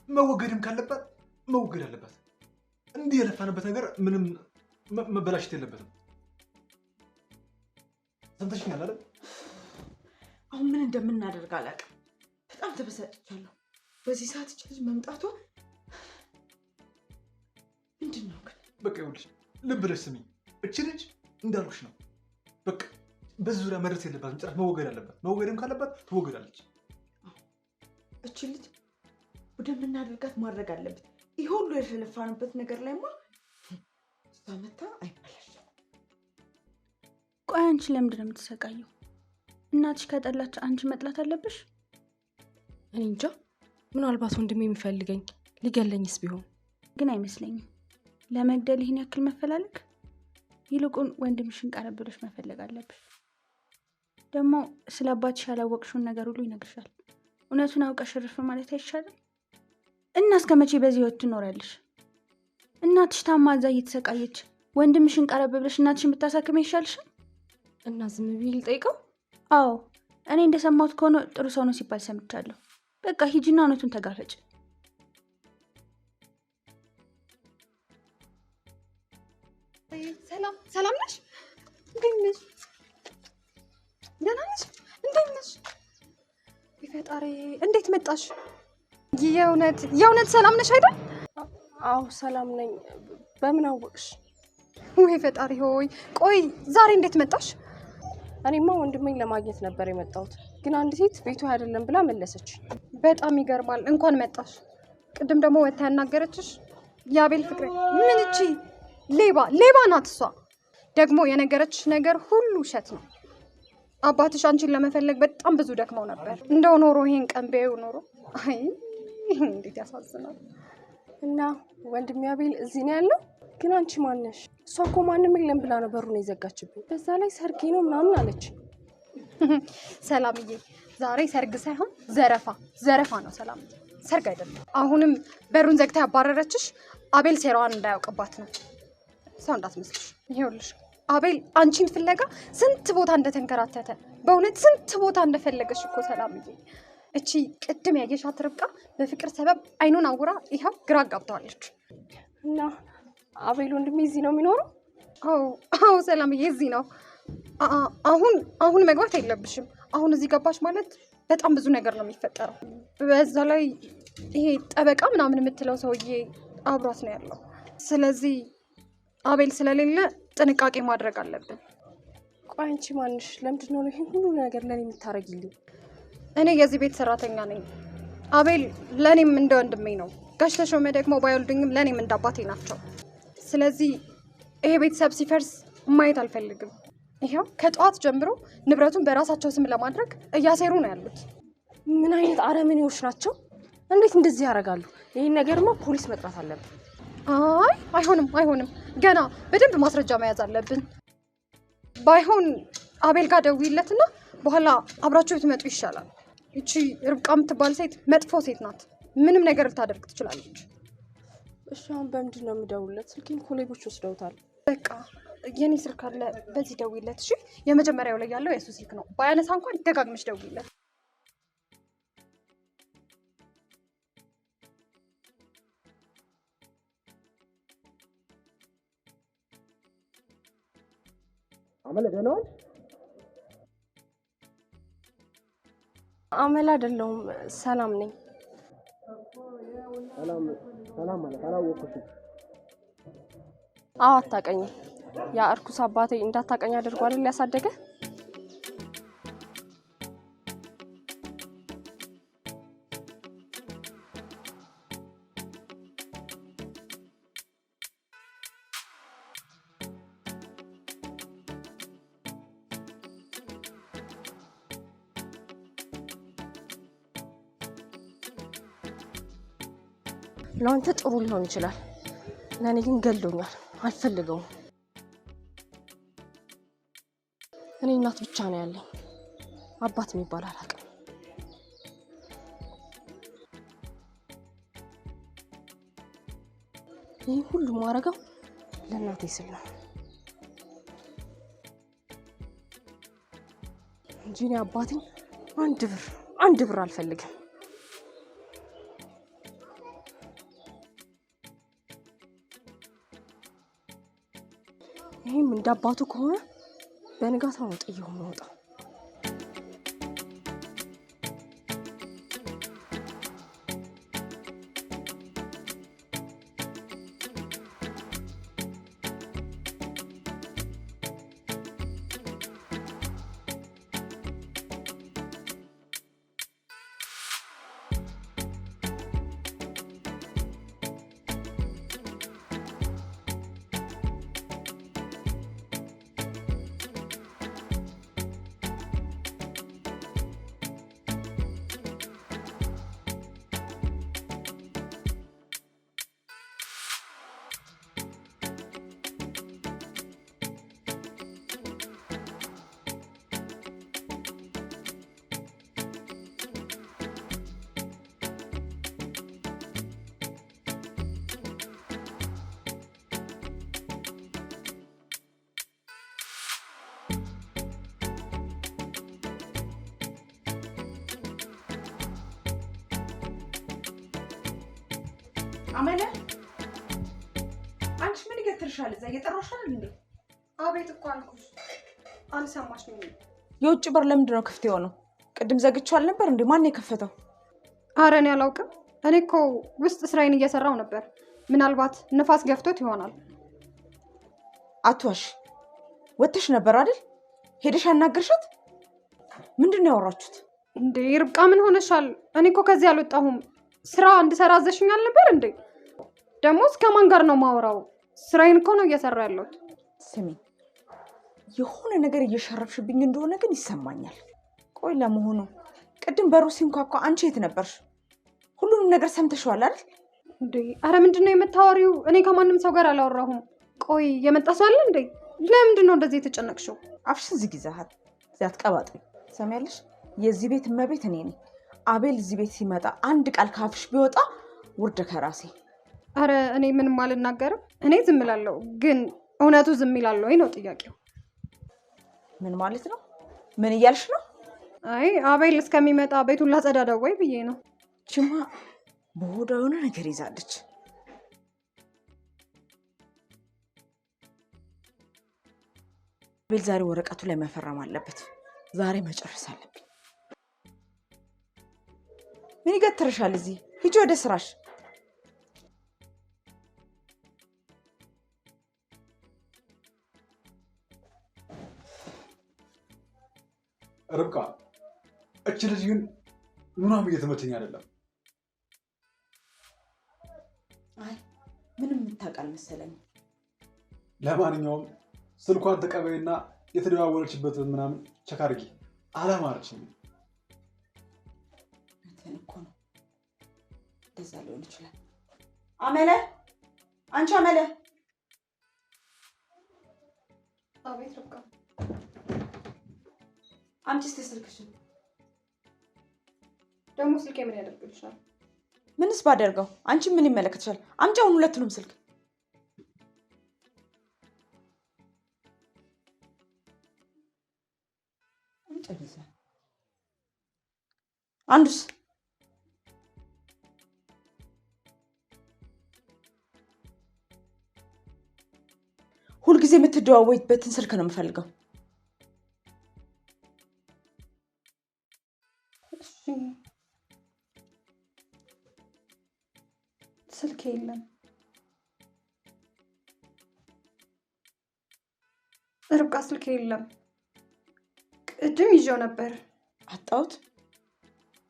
መወገድም ካለባት መወገድ አለባት። እንዲህ የለፋንበት ነገር ምንም መበላሸት የለበትም። ሰምተሽኛል አይደል? አሁን ምን እንደምናደርግ አላውቅም። በጣም ተበሳጭቻለሁ። በዚህ ሰዓት እቺ ልጅ መምጣቷ ምንድን ነው ግን? በቃ ይኸውልሽ ልብ ብለሽ ስሚኝ። እቺ ልጅ እንዳልኩሽ ነው። በቃ በዚህ ዙሪያ መድረስ የለባትም። ጭራሽ መወገድ አለባት። መወገድም ካለባት ትወገዳለች። እቺ ልጅ ወደምናደርጋት ማድረግ አለበት። ይህ ሁሉ የተለፋንበት ነገር ላይማ እሷ መታ አይበላሽም። ቆይ አንቺ ለምንድን ነው የምትሰቃየው? እናትሽ ከጠላች አንቺ መጥላት አለብሽ? እኔ እንጃ። ምናልባት ወንድሜ የሚፈልገኝ ሊገለኝስ ቢሆን? ግን አይመስለኝም። ለመግደል ይህን ያክል መፈላለግ? ይልቁን ወንድምሽን ቀረብ ብለሽ መፈለግ አለብሽ። ደግሞ ስለ አባትሽ ያላወቅሽውን ነገር ሁሉ ይነግርሻል። እውነቱን አውቀሽ እርፍ ማለት አይሻልም? እና እስከ መቼ በዚህ ህይወት ትኖሪያለሽ? እናትሽ ታማ እዛ እየተሰቃየች ወንድምሽን ቀረብ ብለሽ እናትሽን ብታሳክም አይሻልሽም? እና ዝም ብዬ ልጠይቀው? አዎ፣ እኔ እንደሰማሁት ከሆነ ጥሩ ሰው ነው ሲባል ሰምቻለሁ። በቃ ሂጂና እውነቱን ተጋፈጭ። ሰላም ነሽ? እንዴት ነሽ? ደህና ነሽ? እንዴት ነሽ? ፈጣሪ እንዴት መጣሽ? የእውነት ሰላም ነሽ አይደል? አዎ ሰላም ነኝ። በምን አወቅሽ? ወይ ፈጣሪ ሆይ፣ ቆይ ዛሬ እንዴት መጣሽ? እኔማ ወንድሜን ለማግኘት ነበር የመጣሁት፣ ግን አንድ ሴት ቤቱ አይደለም ብላ መለሰች። በጣም ይገርማል። እንኳን መጣሽ። ቅድም ደግሞ ወታ ያናገረችሽ የአቤል ፍቅሬ ምን? እቺ ሌባ ናት። እሷ ደግሞ የነገረችሽ ነገር ሁሉ ውሸት ነው። አባትሽ አንቺን ለመፈለግ በጣም ብዙ ደክመው ነበር። እንደው ኖሮ ይሄን ቀን ቢያዩ ኖሮ። አይ እንዴት ያሳዝናል። እና ወንድሜ አቤል እዚህ ነው ያለው? ግን አንቺ ማነሽ? እሷ እኮ ማንም የለም ብላ ነው በሩን የዘጋችብኝ። በዛ ላይ ሰርጌ ነው ምናምን አለች። ሰላምዬ፣ ዛሬ ሰርግ ሳይሆን ዘረፋ ነው ሰላምዬ፣ ሰርግ አይደለም። አሁንም በሩን ዘግታ ያባረረችሽ አቤል ሴራዋን እንዳያውቅባት ነው። ሰው እንዳትመስልሽ። ይኸውልሽ አቤል አንቺን ፍለጋ ስንት ቦታ እንደተንከራተተ፣ በእውነት ስንት ቦታ እንደፈለገሽ እኮ ሰላምዬ። እቺ ቅድም ያየሻት ርብቃ በፍቅር ሰበብ አይኑን አውራ ይኸው ግራ አጋብተዋለች። እና አቤል ወንድሜ እዚህ ነው የሚኖረው? አዎ ሰላምዬ እዚህ ነው። አሁን መግባት የለብሽም። አሁን እዚህ ገባሽ ማለት በጣም ብዙ ነገር ነው የሚፈጠረው። በዛ ላይ ይሄ ጠበቃ ምናምን የምትለው ሰውዬ አብሯት ነው ያለው። ስለዚህ አቤል ስለሌለ ጥንቃቄ ማድረግ አለብን። ቆይ አንቺ ማንሽ? ለምንድን ነው ይሄን ሁሉ ነገር ለኔ የምታረጊልኝ? እኔ የዚህ ቤት ሰራተኛ ነኝ። አቤል ለእኔም እንደ ወንድሜ ነው። ጋሽ ተሾመ ደግሞ ባይወልዱኝም ለእኔም እንደ አባቴ ናቸው። ስለዚህ ይሄ ቤተሰብ ሲፈርስ ማየት አልፈልግም። ይኸው ከጠዋት ጀምሮ ንብረቱን በራሳቸው ስም ለማድረግ እያሴሩ ነው ያሉት። ምን አይነት አረመኔዎች ናቸው? እንዴት እንደዚህ ያደርጋሉ? ይህን ነገርማ ፖሊስ መጥራት አለብን። አይ አይሆንም። ገና በደንብ ማስረጃ መያዝ አለብን። ባይሆን አቤል ጋር ደውይለትና በኋላ አብራችሁ ብትመጡ ይሻላል። እቺ ርብቃ የምትባል ሴት መጥፎ ሴት ናት። ምንም ነገር ልታደርግ ትችላለች። እሺ አሁን በምንድን ነው የምደውልለት? ስልኬን ኮሌጆች ወስደውታል። በቃ የኔ ስልክ አለ፣ በዚህ ደውይለት። እሺ የመጀመሪያው ላይ ያለው የሱ ስልክ ነው። ባያነሳ እንኳን ደጋግመሽ ደውይለት። አመል አይደለሁም፣ ሰላም ነኝ። ሰላም ማለት አላወቅኩሽም። አዎ አታውቀኝም። ያ እርኩስ አባቴ እንዳታውቀኝ አድርጎ አይደል ያሳደገ? ለአንተ ጥሩ ሊሆን ይችላል፣ ለእኔ ግን ገሎኛል። አልፈልገውም። እኔ እናት ብቻ ነው ያለኝ፣ አባት የሚባል አላውቅም። ይህ ሁሉ ማረገው ለእናቴ ስል ነው እንጂ እኔ አባቴን አንድ ብር አልፈልግም። ይህም እንዳባቱ ከሆነ በንጋታው ነው ጥዬው የምወጣው። አመለ አንቺ ምን ይገትርሻል? እዛ እየጠራሻል እንዴ? አቤት እኮ አልኩሽ፣ አልሰማሽም። የውጭ በር ለምንድን ነው ክፍት የሆነው? ቅድም ዘግቼው አልነበር እንዴ? ማን የከፈተው? ኧረ እኔ አላውቅም። እኔ እኮ ውስጥ ስራዬን እየሰራው ነበር። ምናልባት ንፋስ ገፍቶት ይሆናል። አትዋሽ። ወጥተሽ ነበር አይደል? ሄደሽ አናገርሻት? ምንድን ነው ያወራችሁት እንዴ? ርብቃ ምን ሆነሻል? እኔ እኮ ከዚህ አልወጣሁም። ስራ እንድሰራ አዘሽኛል ነበር እንዴ? ደግሞ ከማን ጋር ነው ማወራው? ስራዬን እኮ ነው እየሰራ ያለሁት። ስሚ፣ የሆነ ነገር እየሸረፍሽብኝ እንደሆነ ግን ይሰማኛል። ቆይ ለመሆኑ ቅድም በሩ ሲንኳኳ አንቺ የት ነበርሽ? ሁሉንም ነገር ሰምተሽዋል አይደል እንዴ? አረ ምንድነው የምታወሪው? እኔ ከማንም ሰው ጋር አላወራሁም። ቆይ የመጣ ሰው አለ እንዴ? ለምንድን ነው እንደዚህ የተጨነቅሽው? አፍሽን ዝጊ ዛሃት፣ ዛት ቀባጥ። ሰሚያለሽ? የዚህ ቤት እመቤት እኔ ነኝ። አቤል እዚህ ቤት ሲመጣ አንድ ቃል ካፍሽ ቢወጣ ውርድ ከራሴ። አረ እኔ ምንም አልናገርም። እኔ ዝም እላለሁ። ግን እውነቱ ዝም ይላል ወይ ነው ጥያቄው። ምን ማለት ነው? ምን እያልሽ ነው? አይ አቤል እስከሚመጣ ቤቱን ላጸዳዳው ወይ ብዬ ነው። ችማ በሆዷ የሆነ ነገር ይዛለች። አቤል ዛሬ ወረቀቱ ላይ መፈረም አለበት። ዛሬ መጨረስ አለብኝ። ምን ይገትርሻል? እዚህ ሂጂ ወደ ስራሽ። ርብቃ፣ እች ልጅ ግን ምኗም እየተመቸኝ አይደለም። ምንም የምታውቃል መሰለኝ። ለማንኛውም ስልኳን ተቀበይና የተደዋወለችበት ምናምን ቸክ አድርጊ። አላማረችም። እንትን እኮ ነው እንደዛ ሊሆን ይችላል። አመለ፣ አንቺ አመለ። አቤት ርብቃ። አምጪ እስኪ ስልክሽን። ደግሞ ስልኬ ምን ያደርግልሻል? ምንስ ባደርገው? አንቺ ምን ይመለከትሻል? አምጪ አሁን ሁለቱንም ስልክ። አንዱስ ሁልጊዜ የምትደዋወይበትን ስልክ ነው የምፈልገው። ስልኬ የለም ርብቃ፣ ስልኬ የለም። ቅድም ይዤው ነበር። አጣሁት።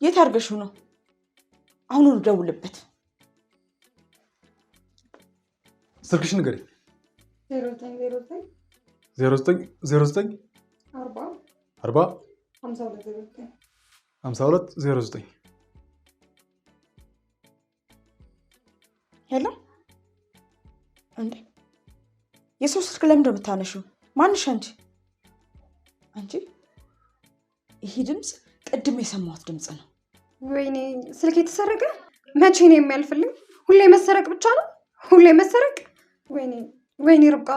የት አድርገሽው ነው? አሁኑኑ ደውልበት። ስልክሽን ንገሪኝ። 0909 0909 40 40 5209 5209 ሄሎ። እንዴ የሰው ስልክ ለምን እንደምታነሺው? ማንሽ አንቺ? አንቺ ይሄ ድምፅ ቅድም የሰማሁት ድምፅ ነው። ወይኔ ስልክ የተሰረቀ መቼ ነው የሚያልፍልኝ? ሁሌ መሰረቅ ብቻ ነው፣ ሁሌ መሰረቅ። ወይኔ ርብቃ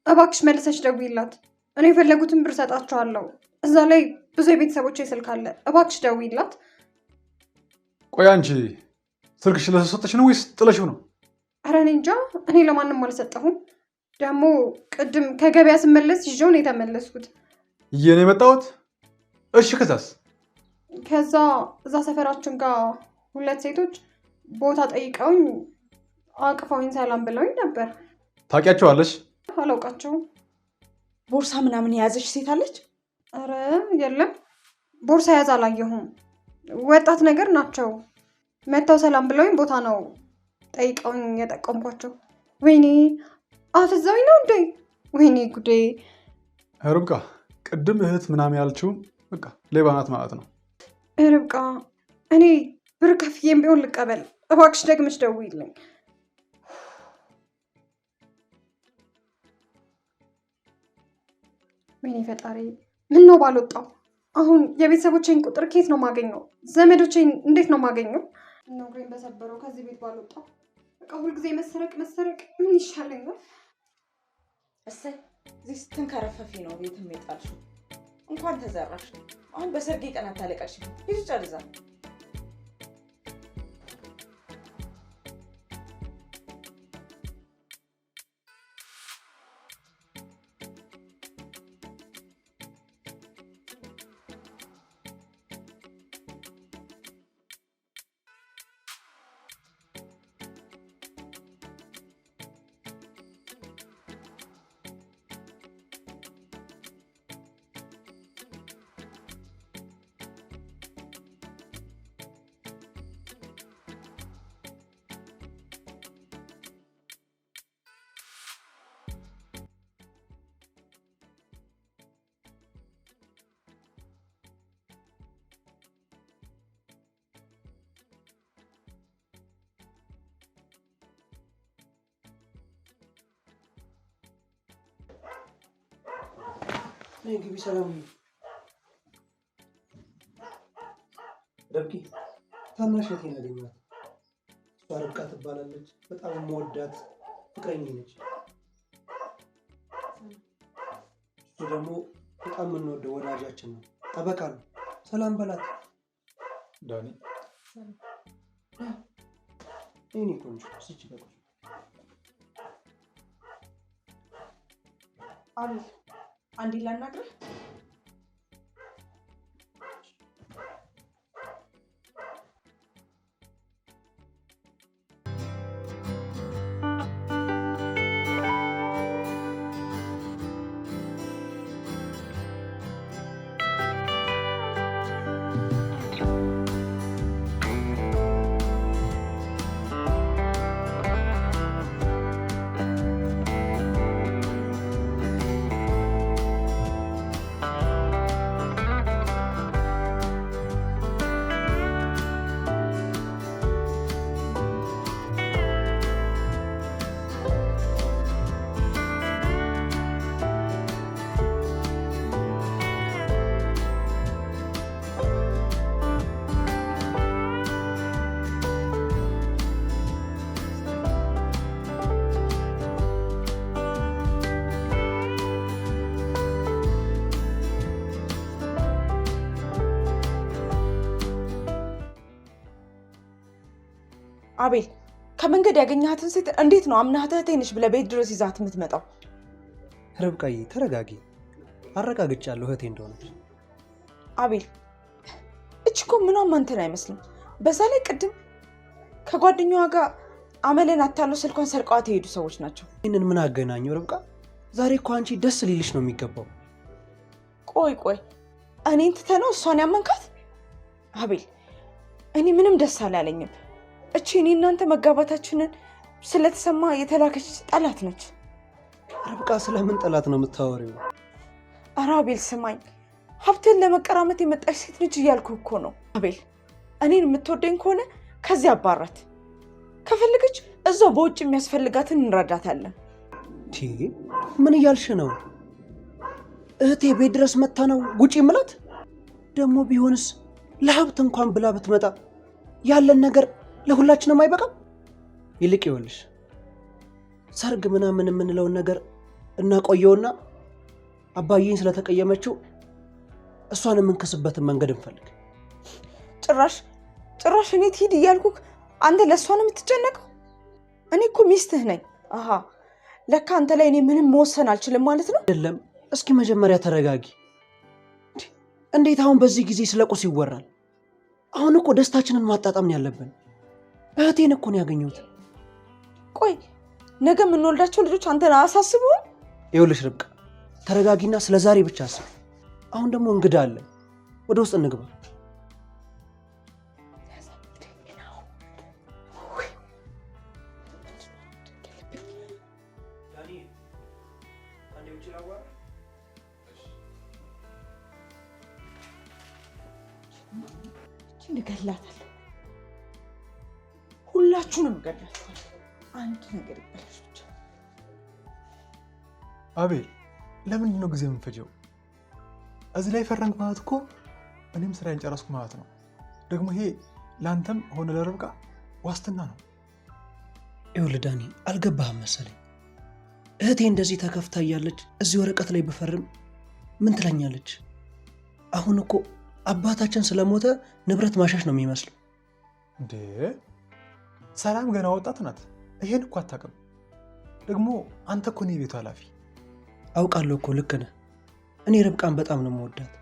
እባክሽ መልሰሽ ደውይላት። እኔ የፈለጉትን ብር ሰጣቸዋለሁ። እዛ ላይ ብዙ የቤተሰቦቼ ስልክ አለ። እባክሽ ደውይላት። ቆይ አንቺ ስልክሽ ለሰው ሰጠሽ ነው ወይስ ጥለሽው ነው? ኧረ እኔ እንጃ። እኔ ለማንም አልሰጠሁም። ደግሞ ቅድም ከገበያ ስመለስ ይዤው ነው የተመለስኩት። ይዤ ነው የመጣሁት። እሺ ከዛስ? ከዛ እዛ ሰፈራችን ጋር ሁለት ሴቶች ቦታ ጠይቀውኝ አቅፈውኝ ሰላም ብለውኝ ነበር። ታውቂያቸዋለሽ? አላውቃቸውም። ቦርሳ ምናምን የያዘች ሴት አለች? ኧረ የለም፣ ቦርሳ ያዝ አላየሁም። ወጣት ነገር ናቸው። መጥተው ሰላም ብለውኝ ቦታ ነው ጠይቀውኝ የጠቀምኳቸው። ወይኔ አፍዘውኝ ነው እንዴ? ወይኔ ጉዴ። ርብቃ ቅድም እህት ምናምን ያልችውም በቃ ሌባ ናት ማለት ነው። ርብቃ እኔ ብር ከፍዬም ቢሆን ልቀበል። እባክሽ ደግመሽ ደውይልኝ። ወይኔ ፈጣሪ፣ ምን ነው ባልወጣው። አሁን የቤተሰቦቼን ቁጥር ከየት ነው ማገኘው? ዘመዶቼን እንዴት ነው ማገኘው? እግሬን በሰበረው ከዚህ ቤት ባልወጣው። በቃ ሁልጊዜ መሰረቅ ምን ይሻለኛል? እሰይ እዚህ ስትንከረፈፊ ነው ቤትም የጣልሽው። እንኳን ተዘራሽ። አሁን በሰርጌ ቀን አታለቃሽ። ሂጂ ጨርዛ። ግቢ። ሰላም ረብቂ። ታናሽ እህቴን አገኘኋት። እሷ ርብቃ ትባላለች። በጣም የምወዳት ፍቅረኛ ነች። እሱ ደግሞ በጣም የምንወደው ወዳጃችን ነው፣ ጠበቃ ነው። ሰላም በላት ዳኒ። እኔ ቆንጆ ስጭ በቁ አቤል አንዴ ላናግርህ። አቤል ከመንገድ ያገኘሃትን ሴት እንዴት ነው አምናሃት እህቴ ነሽ ብለህ ቤት ድረስ ይዛት የምትመጣው? ርብቃዬ ተረጋጊ። አረጋግጫለሁ እህቴ እንደሆነች። አቤል እች እኮ ምኗም አንተን አይመስልም። በዛ ላይ ቅድም ከጓደኛዋ ጋር አመለን አታለው ስልኳን ሰርቀዋት የሄዱ ሰዎች ናቸው። ይህንን ምን አገናኘው ርብቃ? ዛሬ እኮ አንቺ ደስ ሊልሽ ነው የሚገባው። ቆይ እኔን ትተህ ነው እሷን ያመንካት? አቤል እኔ ምንም ደስ አላለኝም። እቺ እኔ እናንተ መጋባታችንን ስለተሰማ የተላከች ጠላት ነች። ርብቃ ስለምን ጠላት ነው የምታወሪው? ኧረ አቤል ስማኝ፣ ሀብትን ለመቀራመት የመጣች ሴት ልጅ እያልኩ እኮ ነው። አቤል እኔን የምትወደኝ ከሆነ ከዚህ አባራት፣ ከፈለገች እዛው በውጭ የሚያስፈልጋትን እንረዳታለን። ምን እያልሽ ነው? እህቴ ቤት ድረስ መታ ነው ጉጪ ምላት? ደግሞ ቢሆንስ ለሀብት እንኳን ብላ ብትመጣ ያለን ነገር ለሁላችንም አይበቃም? ይልቅ ይኸውልሽ ሰርግ ምናምን የምንለውን ነገር እናቆየውና አባዬን ስለተቀየመችው እሷን የምንክስበትን መንገድ እንፈልግ። ጭራሽ እኔ ትሂድ እያልኩክ አንተ ለእሷ ነው የምትጨነቀው? እኔ እኮ ሚስትህ ነኝ። አሃ ለካ አንተ ላይ እኔ ምንም መወሰን አልችልም ማለት ነው? አይደለም። እስኪ መጀመሪያ ተረጋጊ። እንዴት አሁን በዚህ ጊዜ ስለ ቁስ ይወራል? አሁን እኮ ደስታችንን ማጣጣም ነው ያለብን። እህቴን እኮ ነው ያገኘሁት። ቆይ ነገ የምንወልዳቸው ልጆች አንተን አያሳስቡም? ይኸውልሽ ርብቃ ተረጋጊና ስለ ዛሬ ብቻ አስብ። አሁን ደግሞ እንግዳ አለ፣ ወደ ውስጥ እንግባ። እገላታለሁ፣ ሁላችሁንም እገላታለሁ። አንድ ነገር ይበላሽ ብቻ። አቤል ለምንድን ነው ጊዜ የምንፈጀው? እዚህ ላይ ፈረንክ ማለት እኮ እኔም ስራዬን ጨረስኩ ማለት ነው። ደግሞ ይሄ ለአንተም ሆነ ለርብቃ ዋስትና ነው። ይኸውልህ ዳኒ አልገባህም መሰለኝ። እህቴ እንደዚህ ተከፍታ እያለች እዚህ ወረቀት ላይ ብፈርም ምን ትለኛለች? አሁን እኮ አባታችን ስለሞተ ንብረት ማሻሽ ነው የሚመስለው። እንዴ ሰላም ገና ወጣት ናት። ይሄን እኮ አታውቅም። ደግሞ አንተ እኮ ነው የቤቱ ኃላፊ። አውቃለሁ እኮ ልክ ነህ። እኔ ርብቃን በጣም ነው የምወዳት፣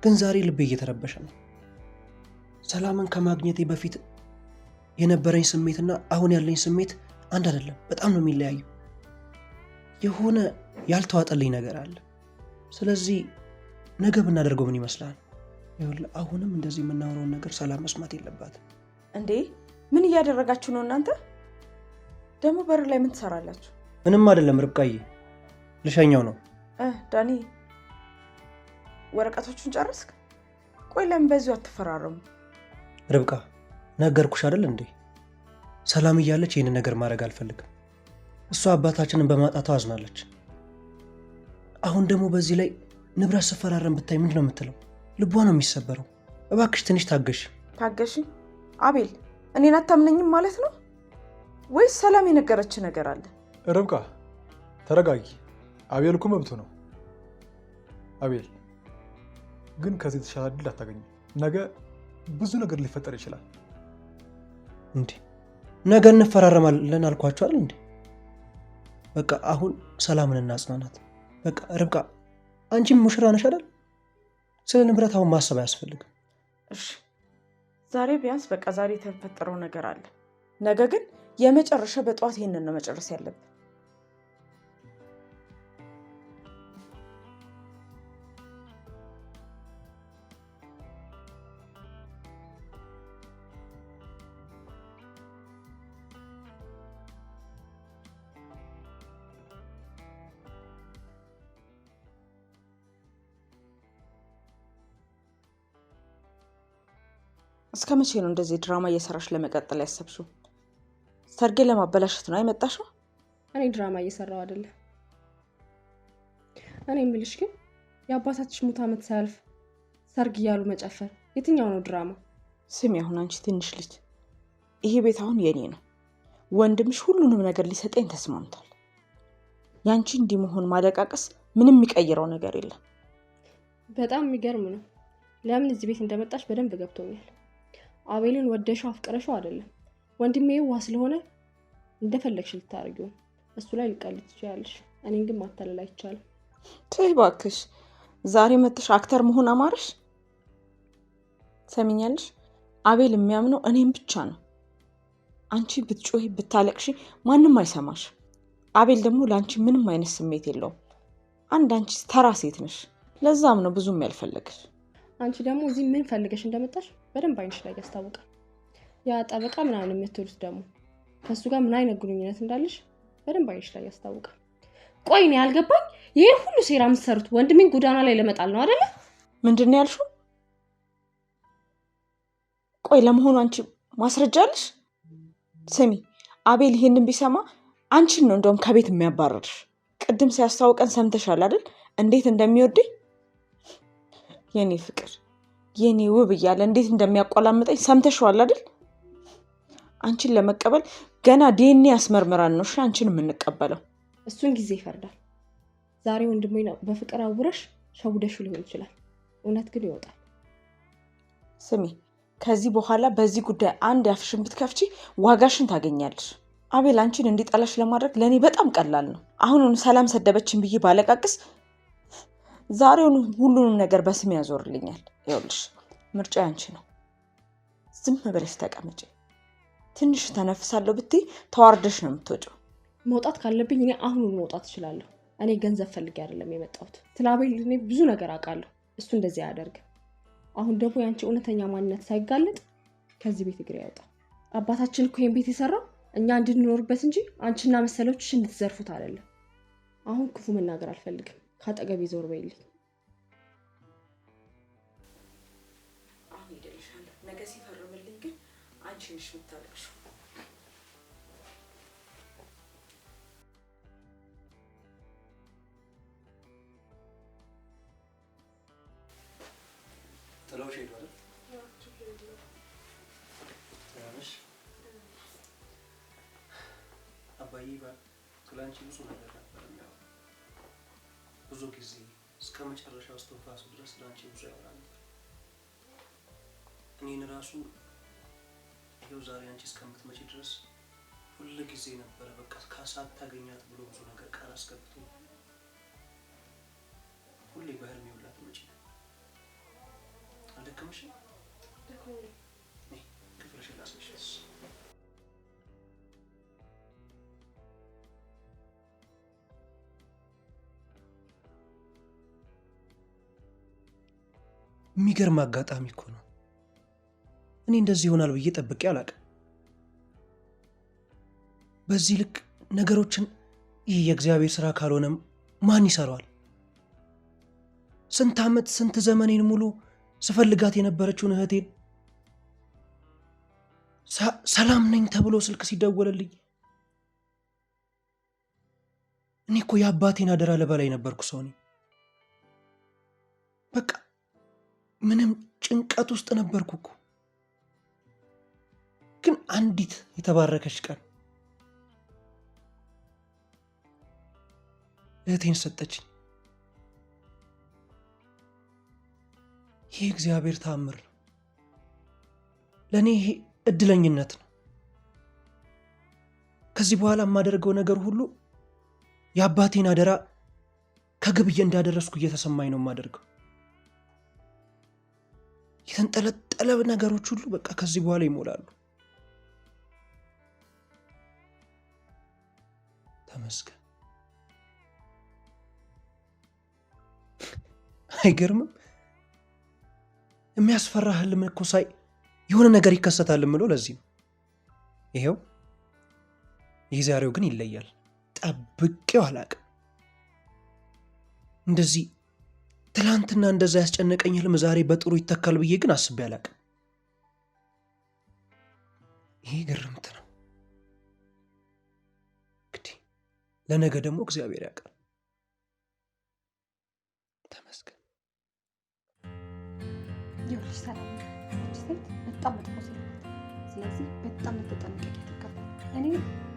ግን ዛሬ ልቤ እየተረበሸ ነው። ሰላምን ከማግኘቴ በፊት የነበረኝ ስሜትና አሁን ያለኝ ስሜት አንድ አይደለም፣ በጣም ነው የሚለያየው። የሆነ ያልተዋጠልኝ ነገር አለ። ስለዚህ ነገ ብናደርገው ምን ይመስላል? ይኸውልህ አሁንም እንደዚህ የምናወራውን ነገር ሰላም መስማት የለባትም። እንዴ ምን እያደረጋችሁ ነው እናንተ? ደግሞ በር ላይ ምን ትሰራላችሁ? ምንም አይደለም ርብቃዬ፣ ልሸኛው ነው። ዳኒ ወረቀቶቹን ጨረስክ? ቆይ ለምን በዚሁ አትፈራረሙ? ርብቃ ነገርኩሽ አይደል እንዴ? ሰላም እያለች ይህንን ነገር ማድረግ አልፈልግም። እሷ አባታችንን በማጣቷ አዝናለች። አሁን ደግሞ በዚህ ላይ ንብረት ስፈራረም ብታይ ምንድን ነው የምትለው? ልቧ ነው የሚሰበረው። እባክሽ ትንሽ ታገሽ። ታገሽ? አቤል እኔን አታምነኝም ማለት ነው ወይስ ሰላም የነገረች ነገር አለ? ርብቃ ተረጋጊ። አቤል እኮ መብቱ ነው። አቤል ግን ከዚህ የተሻለ ዕድል አታገኝም። ነገ ብዙ ነገር ሊፈጠር ይችላል። እንዴ ነገ እንፈራረማለን አልኳቸው አይደል እንዴ? በቃ አሁን ሰላምን እናጽናናት። በቃ ርብቃ አንቺም ሙሽራ ነሽ አይደል? ስለ ንብረት አሁን ማሰብ አያስፈልግም። እሺ ዛሬ ቢያንስ በቃ ዛሬ የተፈጠረው ነገር አለ። ነገ ግን የመጨረሻ በጠዋት ይሄንን ነው መጨረስ ያለብን። እስከ መቼ ነው እንደዚህ ድራማ እየሰራሽ ለመቀጠል ያሰብሽው? ሰርጌን ለማበላሸት ነው አይመጣሽው? እኔ ድራማ እየሰራው አይደለም። እኔ የምልሽ ግን የአባታችሽ ሙት ዓመት ሳያልፍ ሰርግ እያሉ መጨፈር የትኛው ነው ድራማ? ስሚ አሁን አንቺ ትንሽ ልጅ፣ ይሄ ቤት አሁን የኔ ነው። ወንድምሽ ሁሉንም ነገር ሊሰጠኝ ተስማምቷል። ያንቺ እንዲህ መሆን ማደቃቀስ ምንም የሚቀይረው ነገር የለም። በጣም የሚገርም ነው። ለምን እዚህ ቤት እንደመጣሽ በደንብ ገብቶኛል። አቤልን ወደሽው አፍቅረሽው አይደለም፣ ወንድሜ ዋ ስለሆነ እንደፈለግሽ ልታረጊው እሱ ላይ ልቀልድ ትችያለሽ። እኔን ግን ማታለል አይቻልም። ተይ እባክሽ፣ ዛሬ መጥተሽ አክተር መሆን አማረሽ? ሰሚኛለሽ? አቤል የሚያምነው እኔን ብቻ ነው። አንቺ ብትጮሂ ብታለቅሺ ማንም አይሰማሽ። አቤል ደግሞ ለአንቺ ምንም አይነት ስሜት የለውም። አንቺ ተራ ሴት ነሽ። ለዛም ነው ብዙም ያልፈለግሽ። አንቺ ደግሞ እዚህ ምን ፈልገሽ እንደመጣሽ በደንብ አይንሽ ላይ ያስታውቃል። ያ ጠበቃ ምናምን የምትሉት ደግሞ ከሱ ጋር ምን አይነት ግንኙነት እንዳለሽ በደንብ አይንሽ ላይ ያስታውቃል። ቆይ ነው ያልገባኝ፣ ይሄ ሁሉ ሴራ የምትሰሩት ወንድሜን ጎዳና ላይ ለመጣል ነው አይደለ? ምንድን ነው ያልሽው? ቆይ ለመሆኑ አንቺ ማስረጃ አለሽ? ስሚ፣ አቤል ይሄንን ቢሰማ አንቺን ነው እንደውም ከቤት የሚያባረርሽ። ቅድም ሲያስታውቀን ሰምተሻል አይደል? እንዴት እንደሚወደኝ የኔ ፍቅር፣ የኔ ውብ እያለ እንዴት እንደሚያቆላምጠኝ ሰምተሻል አይደል? አንቺን ለመቀበል ገና ዲኤንኤ ያስመርምራን ነው አንቺን የምንቀበለው። እሱን ጊዜ ይፈርዳል። ዛሬ ወንድሜ ነው በፍቅር አውረሽ ሸውደሹ ሊሆን ይችላል። እውነት ግን ይወጣል። ስሚ፣ ከዚህ በኋላ በዚህ ጉዳይ አንድ ያፍሽን ብትከፍቺ ዋጋሽን ታገኛለሽ። አቤል አንቺን እንዲጠላሽ ለማድረግ ለእኔ በጣም ቀላል ነው። አሁኑን ሰላም ሰደበችን ብዬ ባለቃቅስ ዛሬውን ሁሉንም ነገር በስም ያዞርልኛል። ይኸውልሽ ምርጫ ያንቺ ነው። ዝም ብለሽ ተቀመጪ። ትንሽ ተነፍሳለሁ ብትይ ተዋርደሽ ነው የምትወጪው። መውጣት ካለብኝ እኔ አሁኑን መውጣት እችላለሁ። እኔ ገንዘብ ፈልጌ አይደለም የመጣሁት። ስለ አቤል እኔ ብዙ ነገር አውቃለሁ። እሱ እንደዚህ አያደርግም። አሁን ደግሞ ያንቺ እውነተኛ ማንነት ሳይጋለጥ ከዚህ ቤት እግሬ ያውጣ። አባታችን እኮ ይሄን ቤት የሰራው እኛ እንድንኖርበት እንጂ አንቺና መሰሎችሽ እንድትዘርፉት አይደለም። አሁን ክፉ መናገር አልፈልግም። ካጠገቤ ዞር በይልኝ። አሁን ይደልሻለሁ። ነገ ሲፈርምልኝ ግን አንቺ ነሽ የምታለቅሽው። ጥለውሽ ሄዱ አይደል? አባዬ ስላንቺ ብዙ ነገር ነበር የሚያወራው። ብዙ ጊዜ እስከ መጨረሻው እስትንፋሱ ድረስ ስላንቺ ብዙ ያወራ ነበር። እኔን ራሱ ይኸው ዛሬ አንቺ እስከምትመጪ ድረስ ሁሉ ጊዜ ነበረ በቃ ካሳት ታገኛት ብሎ ብዙ ነገር ቃል አስገብቶ ሁሌ በህልሜ ሁላ ትመጪ። አልደከመሽም? ክፍልሽን ላስነሻሽ። የሚገርም አጋጣሚ እኮ ነው። እኔ እንደዚህ ይሆናል ብዬ ጠብቄ አላውቅም። በዚህ ልክ ነገሮችን ይህ የእግዚአብሔር ስራ ካልሆነም ማን ይሰራዋል? ስንት ዓመት ስንት ዘመኔን ሙሉ ስፈልጋት የነበረችውን እህቴን ሰላም ነኝ ተብሎ ስልክ ሲደወልልኝ እኔ እኮ የአባቴን አደራ ለበላይ ነበርኩ ሰው ነኝ። በቃ ምንም ጭንቀት ውስጥ ነበርኩ እኮ። ግን አንዲት የተባረከች ቀን እህቴን ሰጠችኝ። ይህ እግዚአብሔር ተአምር ነው። ለእኔ ይሄ እድለኝነት ነው። ከዚህ በኋላ የማደርገው ነገር ሁሉ የአባቴን አደራ ከግብ እንዳደረስኩ እየተሰማኝ ነው የማደርገው። የተንጠለጠለ ነገሮች ሁሉ በቃ ከዚህ በኋላ ይሞላሉ። ተመስገን። አይገርምም? የሚያስፈራ ህልም እኮ ሳይ የሆነ ነገር ይከሰታል የምለው ለዚህ ነው። ይሄው የዛሬው ግን ይለያል። ጠብቄው አላውቅም። እንደዚህ ትላንትና እንደዛ ያስጨነቀኝ ህልም ዛሬ በጥሩ ይተካል ብዬ ግን አስቤ አላውቅም። ይሄ ግርምት ነው። እንግዲህ ለነገ ደግሞ እግዚአብሔር ያውቃል። ተመስገን። ይኸውልሽ ሰላም ሴት በጣም መጥፎ ሴት ናት። ስለዚህ በጣም ልትጠነቀቂ ይገባል። እኔ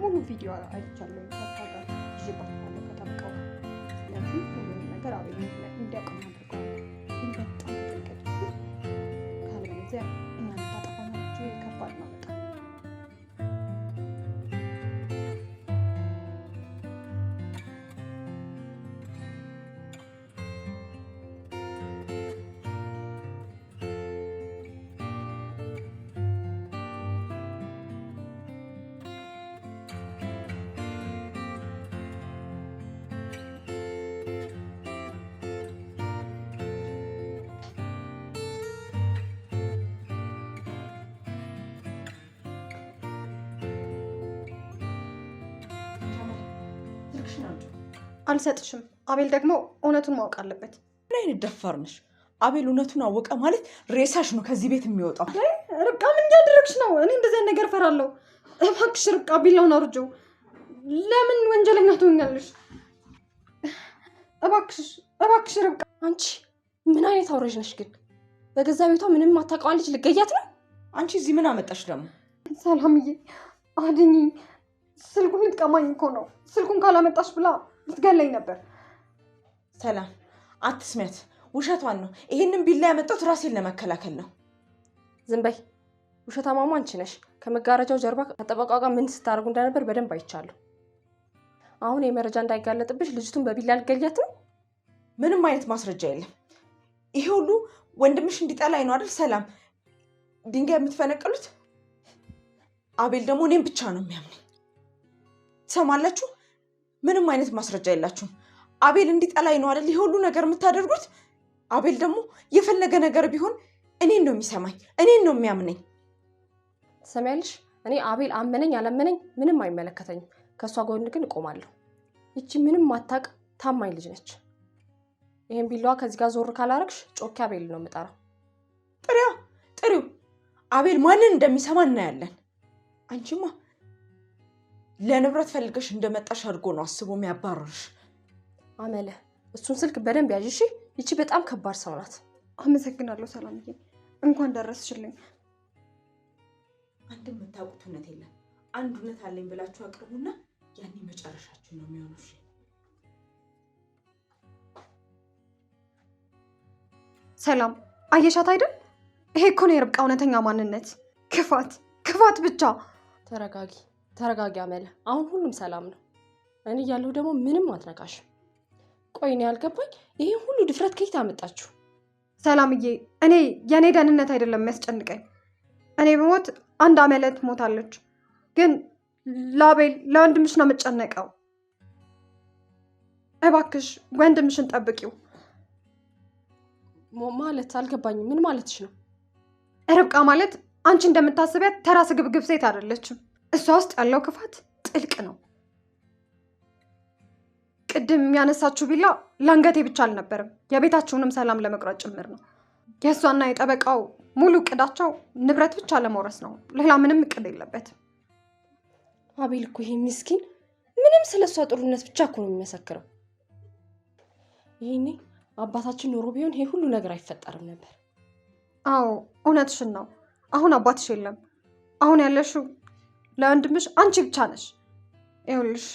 ሙሉ ቪዲዮ አይቻለሁ። ጋር ይዤባታለሁ ከጠብቀው። ስለዚህ ሁሉንም ነገር አቤል እንዲያውቅ አድርገዋል። ግን በጣም ተጠንቀቂ። ካለበለዚያ እኛን ታጠፋናችሁ። ከባድ ነው በጣም። አልሰጥሽም። አቤል ደግሞ እውነቱን ማወቅ አለበት። ምን አይነት ደፋር ነሽ? አቤል እውነቱን አወቀ ማለት ሬሳሽ ነው ከዚህ ቤት የሚወጣው። ርብቃ ምን እያደረግሽ ነው? እኔ እንደዚህ ነገር እፈራለሁ። እባክሽ ርብቃ ቢላውን አውርጂው። ለምን ወንጀለኛ ትሆኛለሽ? እባክሽ ርብቃ። አንቺ ምን አይነት አውረጅ ነሽ ግን? በገዛ ቤቷ ምንም አታውቀዋለች። ልገያት ነው? አንቺ እዚህ ምን አመጣሽ ደግሞ? ሰላምዬ አድኝኝ። ስልኩን ልትቀማኝ እኮ ነው። ስልኩን ካላመጣሽ ብላ ልትገለኝ ነበር። ሰላም አትስሚያት፣ ውሸቷን ነው። ይሄንን ቢላ ያመጣሁት ራሴን ለመከላከል ነው። ዝም በይ። ውሸታማማ አንቺ ነሽ። ከመጋረጃው ጀርባ ከጠበቃው ጋር ምን ስታደርጉ እንደነበር በደንብ አይቻለሁ። አሁን የመረጃ እንዳይጋለጥብሽ ልጅቱን በቢላ ልትገያት ነው? ምንም አይነት ማስረጃ የለም። ይሄ ሁሉ ወንድምሽ እንዲጠላኝ ነው አይደል? ሰላም ድንጋይ የምትፈነቅሉት። አቤል ደግሞ እኔም ብቻ ነው የሚያምነኝ። ትሰማላችሁ? ምንም አይነት ማስረጃ የላችሁም። አቤል እንዲጠላኝ ነው አይደል ይሄ ሁሉ ነገር የምታደርጉት? አቤል ደግሞ የፈለገ ነገር ቢሆን እኔን ነው የሚሰማኝ፣ እኔን ነው የሚያምነኝ። ትሰሚያለሽ? እኔ አቤል አመነኝ አላመነኝ ምንም አይመለከተኝም። ከእሷ ጎን ግን እቆማለሁ። ይቺ ምንም ማታቅ ታማኝ ልጅ ነች። ይሄን ቢላዋ ከዚህ ጋር ዞር ካላረግሽ ጮኬ አቤል ነው የምጠራው። ጥሪው። አቤል ማንን እንደሚሰማ እናያለን። አንቺማ ለንብረት ፈልገሽ እንደመጣሽ አድርጎ ነው አስቦ የሚያባረርሽ። አመለ እሱን ስልክ በደንብ ያዥ እሺ። ይቺ በጣም ከባድ ሰው ናት። አመሰግናለሁ ሰላምዬ፣ እንኳን ደረስሽልኝ። አንድ የምታውቁት እውነት የለም። አንድ እውነት አለኝ ብላችሁ አቅርቡና ያኔ መጨረሻችሁ ነው የሚሆነው። ሰላም አየሻት አይደል? ይሄ እኮ ነው የርብቃ እውነተኛ ማንነት። ክፋት ብቻ። ተረጋጊ አመለ። አሁን ሁሉም ሰላም ነው። እኔ እያለሁ ደግሞ ምንም አትነካሽም። ቆይ እኔ ያልገባኝ ይሄን ሁሉ ድፍረት ከየት አመጣችሁ? ሰላምዬ እኔ የኔ ደህንነት አይደለም የሚያስጨንቀኝ። እኔ በሞት አንድ አመለት ሞታለች፣ ግን ለአቤል ለወንድምሽ ነው የምጨነቀው። እባክሽ ወንድምሽን ጠብቂው። ማለት አልገባኝም። ምን ማለትሽ ነው? ርብቃ ማለት አንቺ እንደምታስቢያት ተራ ስግብግብ ሴት አይደለችም። እሷ ውስጥ ያለው ክፋት ጥልቅ ነው። ቅድም ያነሳችሁ ቢላ ለአንገቴ ብቻ አልነበረም፣ የቤታችሁንም ሰላም ለመቁረጥ ጭምር ነው። የእሷና የጠበቃው ሙሉ እቅዳቸው ንብረት ብቻ ለመውረስ ነው። ሌላ ምንም እቅድ የለበትም። አቤል እኮ ይሄ ምስኪን ምንም ስለሷ ጥሩነት ብቻ እኮ ነው የሚመሰክረው። ይሄኔ አባታችን ኖሮ ቢሆን ይሄ ሁሉ ነገር አይፈጠርም ነበር። አዎ እውነትሽን ነው። አሁን አባትሽ የለም። አሁን ያለሽው ለወንድምሽ አንቺ ብቻ ነሽ። ይኸውልሽ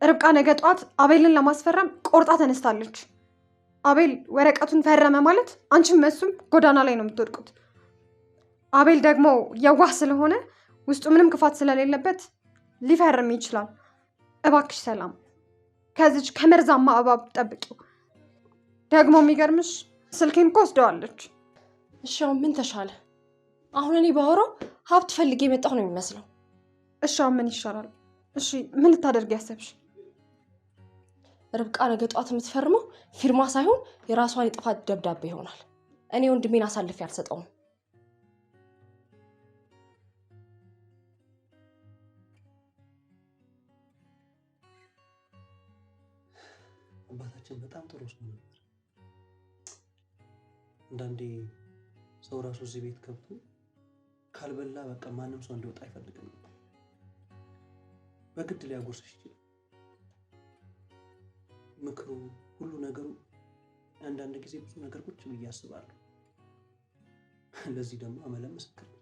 ርብቃ ነገ ጠዋት አቤልን ለማስፈረም ቆርጣ ተነስታለች። አቤል ወረቀቱን ፈረመ ማለት አንቺም መሱም ጎዳና ላይ ነው የምትወድቁት። አቤል ደግሞ የዋህ ስለሆነ ውስጡ ምንም ክፋት ስለሌለበት ሊፈርም ይችላል። እባክሽ ሰላም ከዚች ከመርዛማ እባብ ጠብቂው። ደግሞ የሚገርምሽ ስልኬን እኮ ወስደዋለች። እሺ አሁን ምን ተሻለ? አሁን እኔ ባወራው ሀብት ፈልጌ የመጣሁ ነው የሚመስለው። እሺ አሁን ምን ይሻላል? እሺ ምን ልታደርግ ያሰብሽ? ርብቃ ነገ ጠዋት የምትፈርመው ፊርማ ሳይሆን የራሷን የጥፋት ደብዳቤ ይሆናል። እኔ ወንድሜን አሳልፌ አልሰጠውም። አባታችን በጣም ጥሩ ሰው ነበር። አንዳንዴ ሰው ራሱ እዚህ ቤት ገብቶ ካልበላ በቃ ማንም ሰው እንዲወጣ አይፈልግም። በግድ ሊያጎርስሽ ይችላል። ምክሩ ሁሉ ነገሩ አንዳንድ ጊዜ ብዙ ነገር ቁጭ ብዬ አስባለሁ። ለዚህ ደግሞ አመለ ምስክር ነው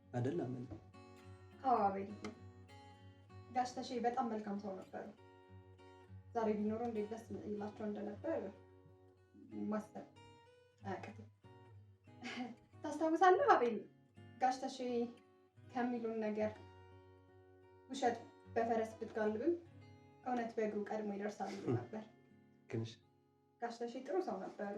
አይደል? አመለ አዎ አቤል ጋሽ ተሼ በጣም መልካም ሰው ነበሩ። ዛሬ ቢኖሩ እንዴት ደስ ይላቸው እንደነበር ማሰብ አያቅትም። ታስታውሳለህ አቤል? ጋሽ ተሼ ከሚሉን ነገር ውሸት በፈረስ ብትጋልብም እውነት በእግሩ ቀድሞ ይደርሳል ነበር። ጋሽ ተሼ ጥሩ ሰው ነበሩ።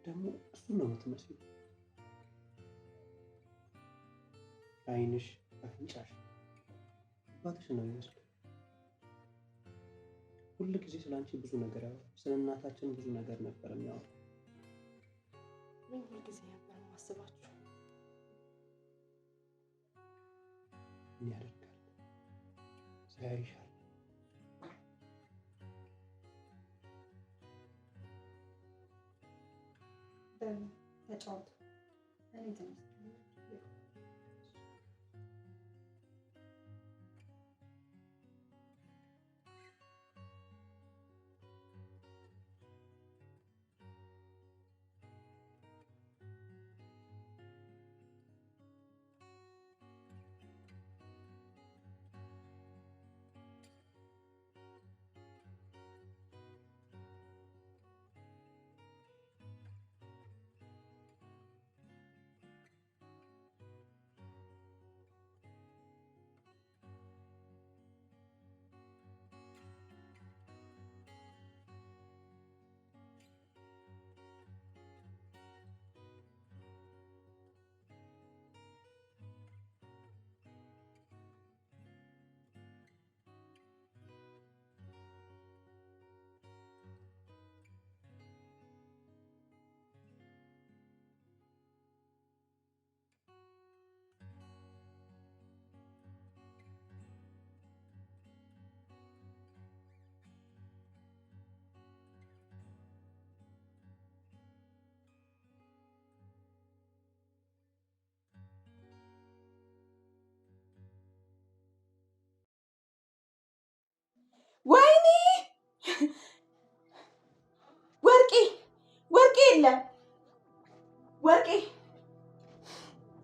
ደግሞ እሱን ነው የምትመስለው። አይንሽ፣ አፍንጫሽ፣ አባትሽ ነው የሚመስለው። ሁሉ ጊዜ ስለ አንቺ ብዙ ነገር ያወራል። ስለ እናታችን ብዙ ነገር ነበር የሚያወራው። ምን ሁል ጊዜ ነበር ማስባችሁ? ምን ያደርጋል ሳይሻል ተጫወቱ። እኔ ትንሽ ወይኔ ወርቄ ወርቄ የለም። ወርቄ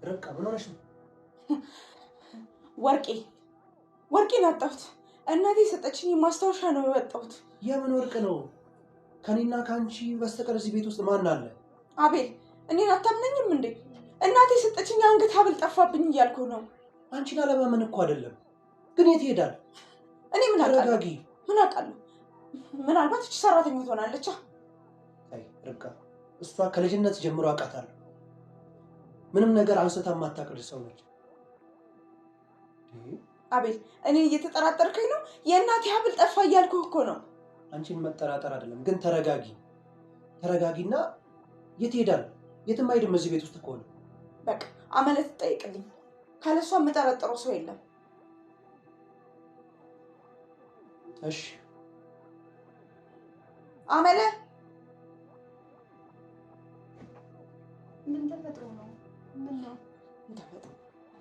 ርብቃ ምን ሆነሽ ነው? ወርቄን አጣሁት። እናቴ የሰጠችኝ ማስታወሻ ነው የወጣሁት። የምን ወርቅ ነው? ከኔና ከአንቺ በስተቀር እዚህ ቤት ውስጥ ማን አለ? አቤል እኔን አታምነኝም እንዴ? እናቴ የሰጠችኝ አንገት ሐብል ጠፋብኝ እያልኩ ነው። አንቺን አለማመን እኮ አይደለም፣ ግን የት ይሄዳል? እኔ ምን አውቃለሁ? ተረጋጊ። ምን አውቃለሁ? ምናልባት እቺ ሰራተኛ ትሆናለች። አይ ርብቃ፣ እሷ ከልጅነት ጀምሮ አውቃታለሁ። ምንም ነገር አንስታ የማታውቅልሽ ሰው ነች። አቤል እኔ እየተጠራጠርከኝ ነው? የእናቴ ሐብል ጠፋ እያልኩህ እኮ ነው። አንቺን መጠራጠር አይደለም፣ ግን ተረጋጊ። ተረጋጊና የት ይሄዳል? የትም አይሄድም እዚህ ቤት ውስጥ ከሆነ። በቃ አመለ ትጠይቅልኝ። ካለሷ የምጠረጥረው ሰው የለም። እሺ አመለ ምን ተፈጥሮ ነው? ምን ነው ተፈጥሮ?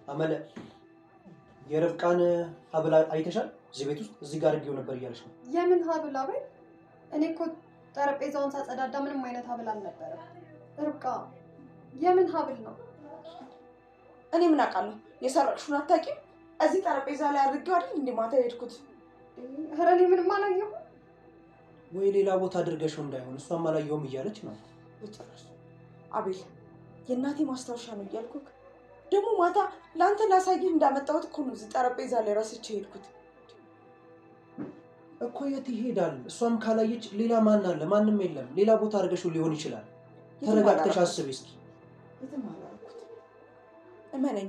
አመለ የርብቃን ሐብል አይተሻል? እዚህ ቤት ውስጥ እዚህ ጋር አድርጌው ነበር እያለች ነው። የምን ሐብል አቤል? እኔ እኮ ጠረጴዛውን ሳጸዳዳ ምንም አይነት ሐብል አልነበረም። ርብቃ የምን ሐብል ነው? እኔ ምን አውቃለሁ? የሰረቅሽውን አታውቂም? እዚህ ጠረጴዛ ላይ አድርጌው አይደል እንደ ማታ የሄድኩት። ኧረ እኔ ምንም አላየሁም። ወይ ሌላ ቦታ አድርገሽው እንዳይሆን እሷም አላየሁም እያለች ነው። በጭራሽ አቤል፣ የእናቴ ማስታወሻ ነው እያልኩህ ደግሞ ማታ ለአንተ ላሳይህ እንዳመጣሁት እኮ ነው እዚህ ጠረጴዛ ላይ ረስቼ ሄድኩት እኮ። የት ይሄዳል? እሷም ካላየች ሌላ ማን አለ? ማንም የለም። ሌላ ቦታ አድርገሽው ሊሆን ይችላል። ተረጋግተሽ አስቢ እስኪ። የትም አላደረኩትም፣ እመነኝ፣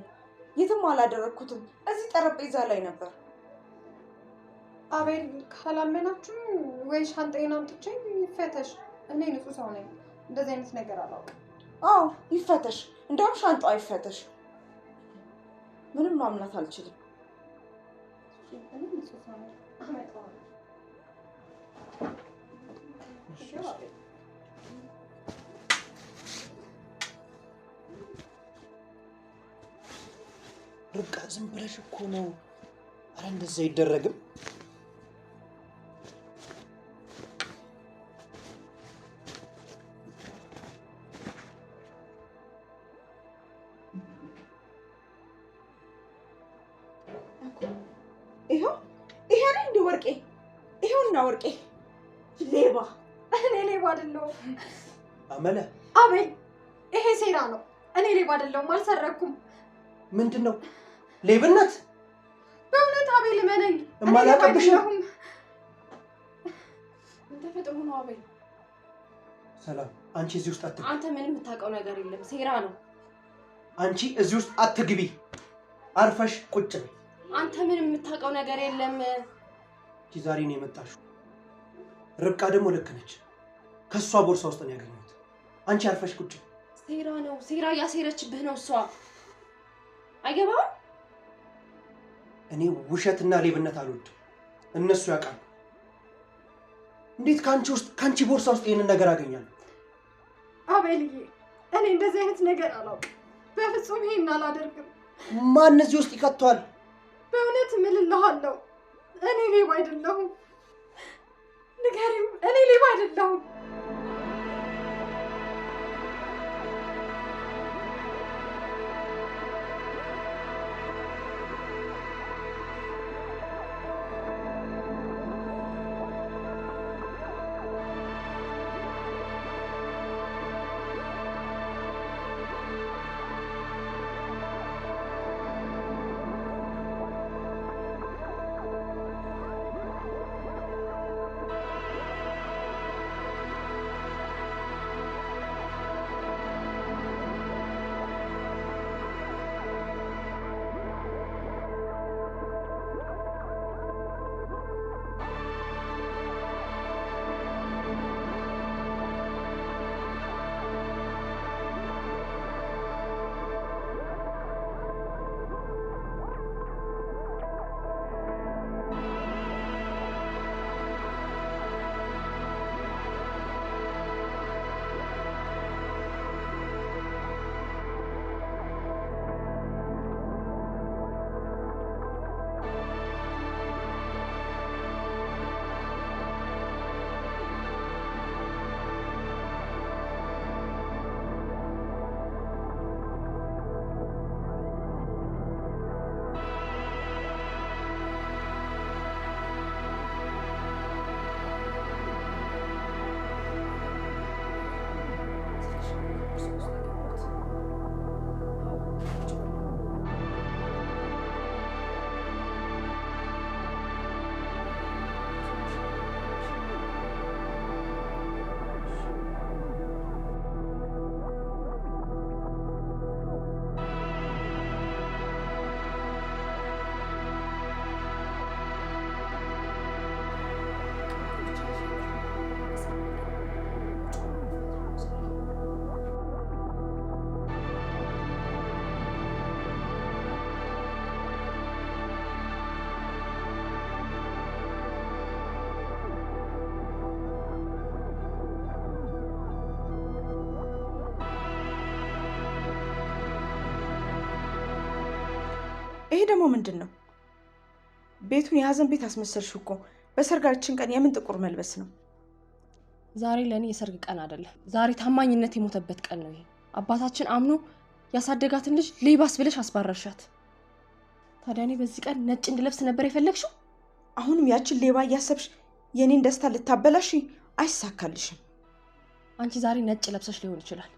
የትም አላደረኩትም። እዚህ ጠረጴዛ ላይ ነበር። አቤል ካላመናችሁ ወይ ሻንጣዬን አምጥቼ ይፈተሽ። እኔ ንጹህ ሰው ነኝ፣ እንደዚህ አይነት ነገር አላውቅም። አዎ ይፈተሽ፣ እንደውም ሻንጣው ይፈተሽ። ምንም ማምናት አልችልም። እኔ ንጹህ ሰው ነኝ፣ አመጣዋለሁ። እሺ አቤል ርብቃ ዝም ብለሽ እኮ ነው። አረ እንደዛ አይደረግም። ይሄ አይደል እንደ ወርቄ? ይሄውና ወርቄ። ሌባ! እኔ ሌባ አይደለሁም። አመለ አቤል ይሄ ሴራ ነው። እኔ ሌባ አይደለሁም፣ አልሰረኩም። ምንድን ነው ሌብነት? በእውነት አቤል እመነኝ፣ እማላቀብሽ ነው። ምን ተፈጥሮ ነው አቤል? ሰላም፣ አንቺ እዚህ ውስጥ አትግቢ። አንተ ምንም የምታውቀው ነገር የለም፣ ሴራ ነው። አንቺ እዚህ ውስጥ አትግቢ። አርፈሽ ቁጭ በይ። አንተ ምን የምታውቀው ነገር የለም። ዛሬ ነው የመጣሽው። ርብቃ ደግሞ ልክ ነች። ከሷ ቦርሳ ውስጥ ነው ያገኘሁት። አንቺ አርፈሽ ቁጭ። ሴራ ነው፣ ሴራ ያሴረችብህ ነው እሷ። አይገባም። እኔ ውሸትና ሌብነት አልወድም። እነሱ ያውቃሉ። እንዴት ካንቺ ቦርሳ ውስጥ ይሄንን ነገር አገኛለሁ? አቤልዬ፣ እኔ እንደዚህ አይነት ነገር አላውቅም። በፍጹም ይሄን አላደርግም። ማን እዚህ ውስጥ ይከቷል? በእውነት እምልልሃለሁ፣ እኔ ሌባ አይደለሁም። ንገሪው፣ እኔ ሌባ አይደለሁም። ይሄ ደግሞ ምንድን ነው? ቤቱን የሀዘን ቤት አስመሰልሽው እኮ። በሰርጋችን ቀን የምን ጥቁር መልበስ ነው? ዛሬ ለእኔ የሰርግ ቀን አይደለም። ዛሬ ታማኝነት የሞተበት ቀን ነው። ይሄ አባታችን አምኖ ያሳደጋትን ልጅ ሌባስ ብለሽ አስባረርሻት። ታዲያ እኔ በዚህ ቀን ነጭ እንድለብስ ነበር የፈለግሽው? አሁንም ያችን ሌባ እያሰብሽ የኔን ደስታ ልታበላሽ አይሳካልሽም። አንቺ ዛሬ ነጭ ለብሰሽ ሊሆን ይችላል።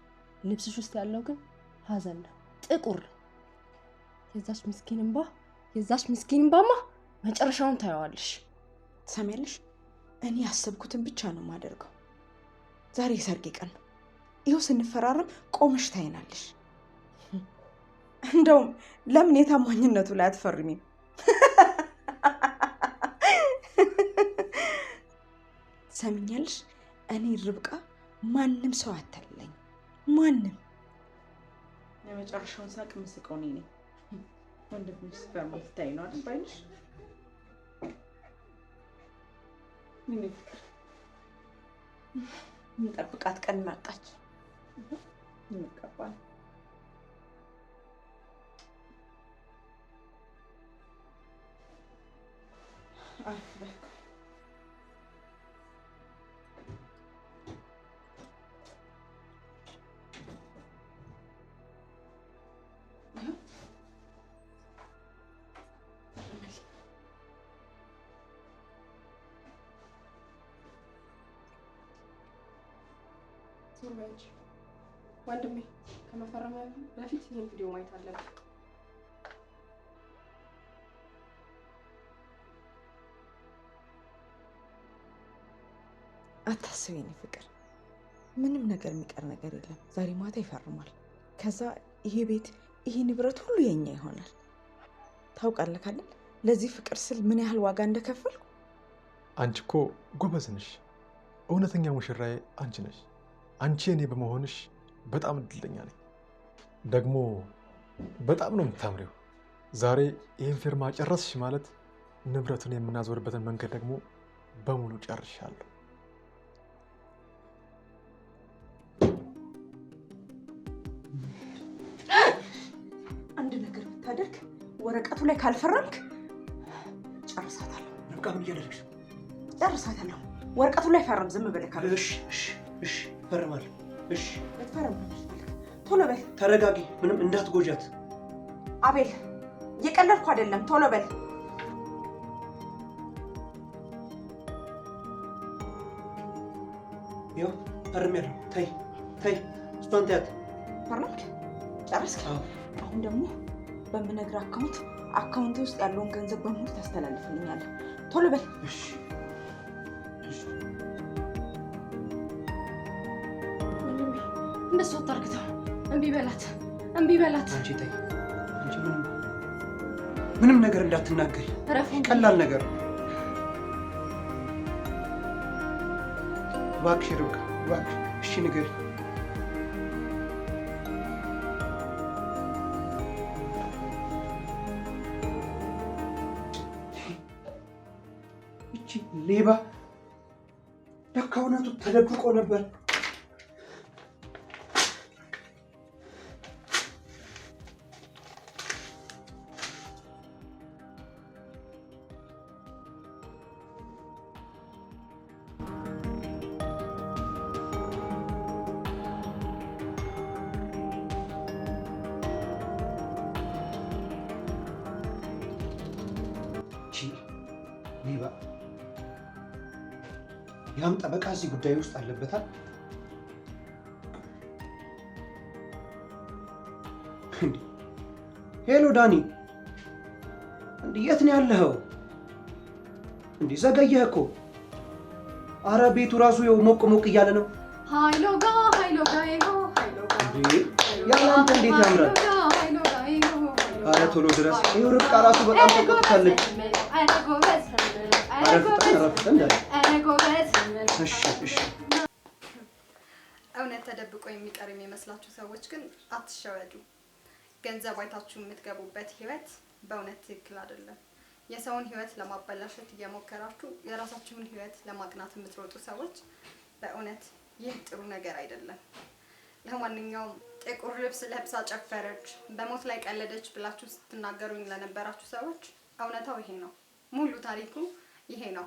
ልብስሽ ውስጥ ያለው ግን ሀዘን ነው፣ ጥቁር። የዛች ምስኪን እንባማ መጨረሻውን ታየዋለሽ። ትሰሚያለሽ? እኔ ያሰብኩትን ብቻ ነው የማደርገው። ዛሬ የሰርጌ ቀን ነው። ይኸው ስንፈራረም ቆመሽ ታይናለሽ። እንደውም ለምን የታማኝነቱ ላይ አትፈርሚም? ትሰሚኛለሽ? እኔ ርብቃ ማንም ሰው አታለኝ። ማንም የመጨረሻውን ሳቅ ምስቀው እኔ ነኝ። ወንድምሽ ስፈርም ትታይ ነው አይደል ባይልሽ? ምን ይፍቅር እንጠብቃት ቀን መጣች። እንቀባል አፍበክ ወንድሜ ከመፈረም በፊት ይህን ቪዲዮ ማየት አለብን። አታስቢ የኔ ፍቅር፣ ምንም ነገር የሚቀር ነገር የለም። ዛሬ ማታ ይፈርማል። ከዛ ይሄ ቤት ይሄ ንብረት ሁሉ የኛ ይሆናል። ታውቃለህ አይደል? ለዚህ ፍቅር ስል ምን ያህል ዋጋ እንደከፈልኩ። አንቺ እኮ ጎበዝ ነሽ። እውነተኛ ሙሽራዬ አንቺ ነሽ። አንቺ እኔ በመሆንሽ በጣም እድለኛ ነኝ። ደግሞ በጣም ነው የምታምሪው። ዛሬ ይህን ፊርማ ጨረስሽ ማለት ንብረቱን የምናዞርበትን መንገድ ደግሞ በሙሉ ጨርሻለሁ። አንድ ነገር ብታደርግ ወረቀቱ ላይ ካልፈረምክ ጨርሳታለሁ። ርብቃ ምን እያደረግሽ? ጨርሳታለሁ። ወረቀቱ ላይ ፈርም። ዝም ብለህ ካለ እሺ ፈርማለሁ። እሺ ልትፈርም ቶሎ በል። ተረጋጊ፣ ምንም እንዳትጎጃት። አቤል እየቀለድኩ አይደለም፣ ቶሎ በል። ያው ፈርሜያለሁ። ተይ እሷን ተያት። ፈርመክ ጨረስክ? አሁን ደግሞ በምነግርህ አካውንት ውስጥ ያለውን ገንዘብ በሙሉ ታስተላልፍልኛለህ። ቶሎ በል። እሺ እንደሱ አታርግተው። እምቢ በላት። አንቺ ተይ። አንቺ ምንም ነገር እንዳትናገሪ። ቀላል ነገር እባክሽ ርብቃ፣ እባክሽ። እሺ ንገሪ። እቺ ሌባ ለካ እውነቱ ተደብቆ ነበር። ሌባ ያም ጠበቃ እዚህ ጉዳይ ውስጥ አለበታል። ሄሎ ዳኒ፣ የት ነው ያለኸው? ዘገየህ እኮ። አረ ቤቱ ራሱ ይኸው ሞቅ ሞቅ እያለ ነው። ሃይሎጋ ያለ አንተ እንዴት ያምራል! አረ ቶሎ ድረስ። ይኸው ርብቃ ራሱ በጣም ተቆጥታለች። እውነት ተደብቆ የሚቀር የሚመስላችሁ ሰዎች ግን አትሸወዱ። ገንዘብ አይታችሁ የምትገቡበት ህይወት በእውነት ትክክል አይደለም። የሰውን ህይወት ለማበላሸት እየሞከራችሁ የራሳችሁን ህይወት ለማቅናት የምትሮጡ ሰዎች በእውነት ይህ ጥሩ ነገር አይደለም። ለማንኛውም ጥቁር ልብስ ለብሳ ጨፈረች፣ በሞት ላይ ቀለደች ብላችሁ ስትናገሩኝ ለነበራችሁ ሰዎች እውነታው ይሄ ነው። ሙሉ ታሪኩ ይሄ ነው።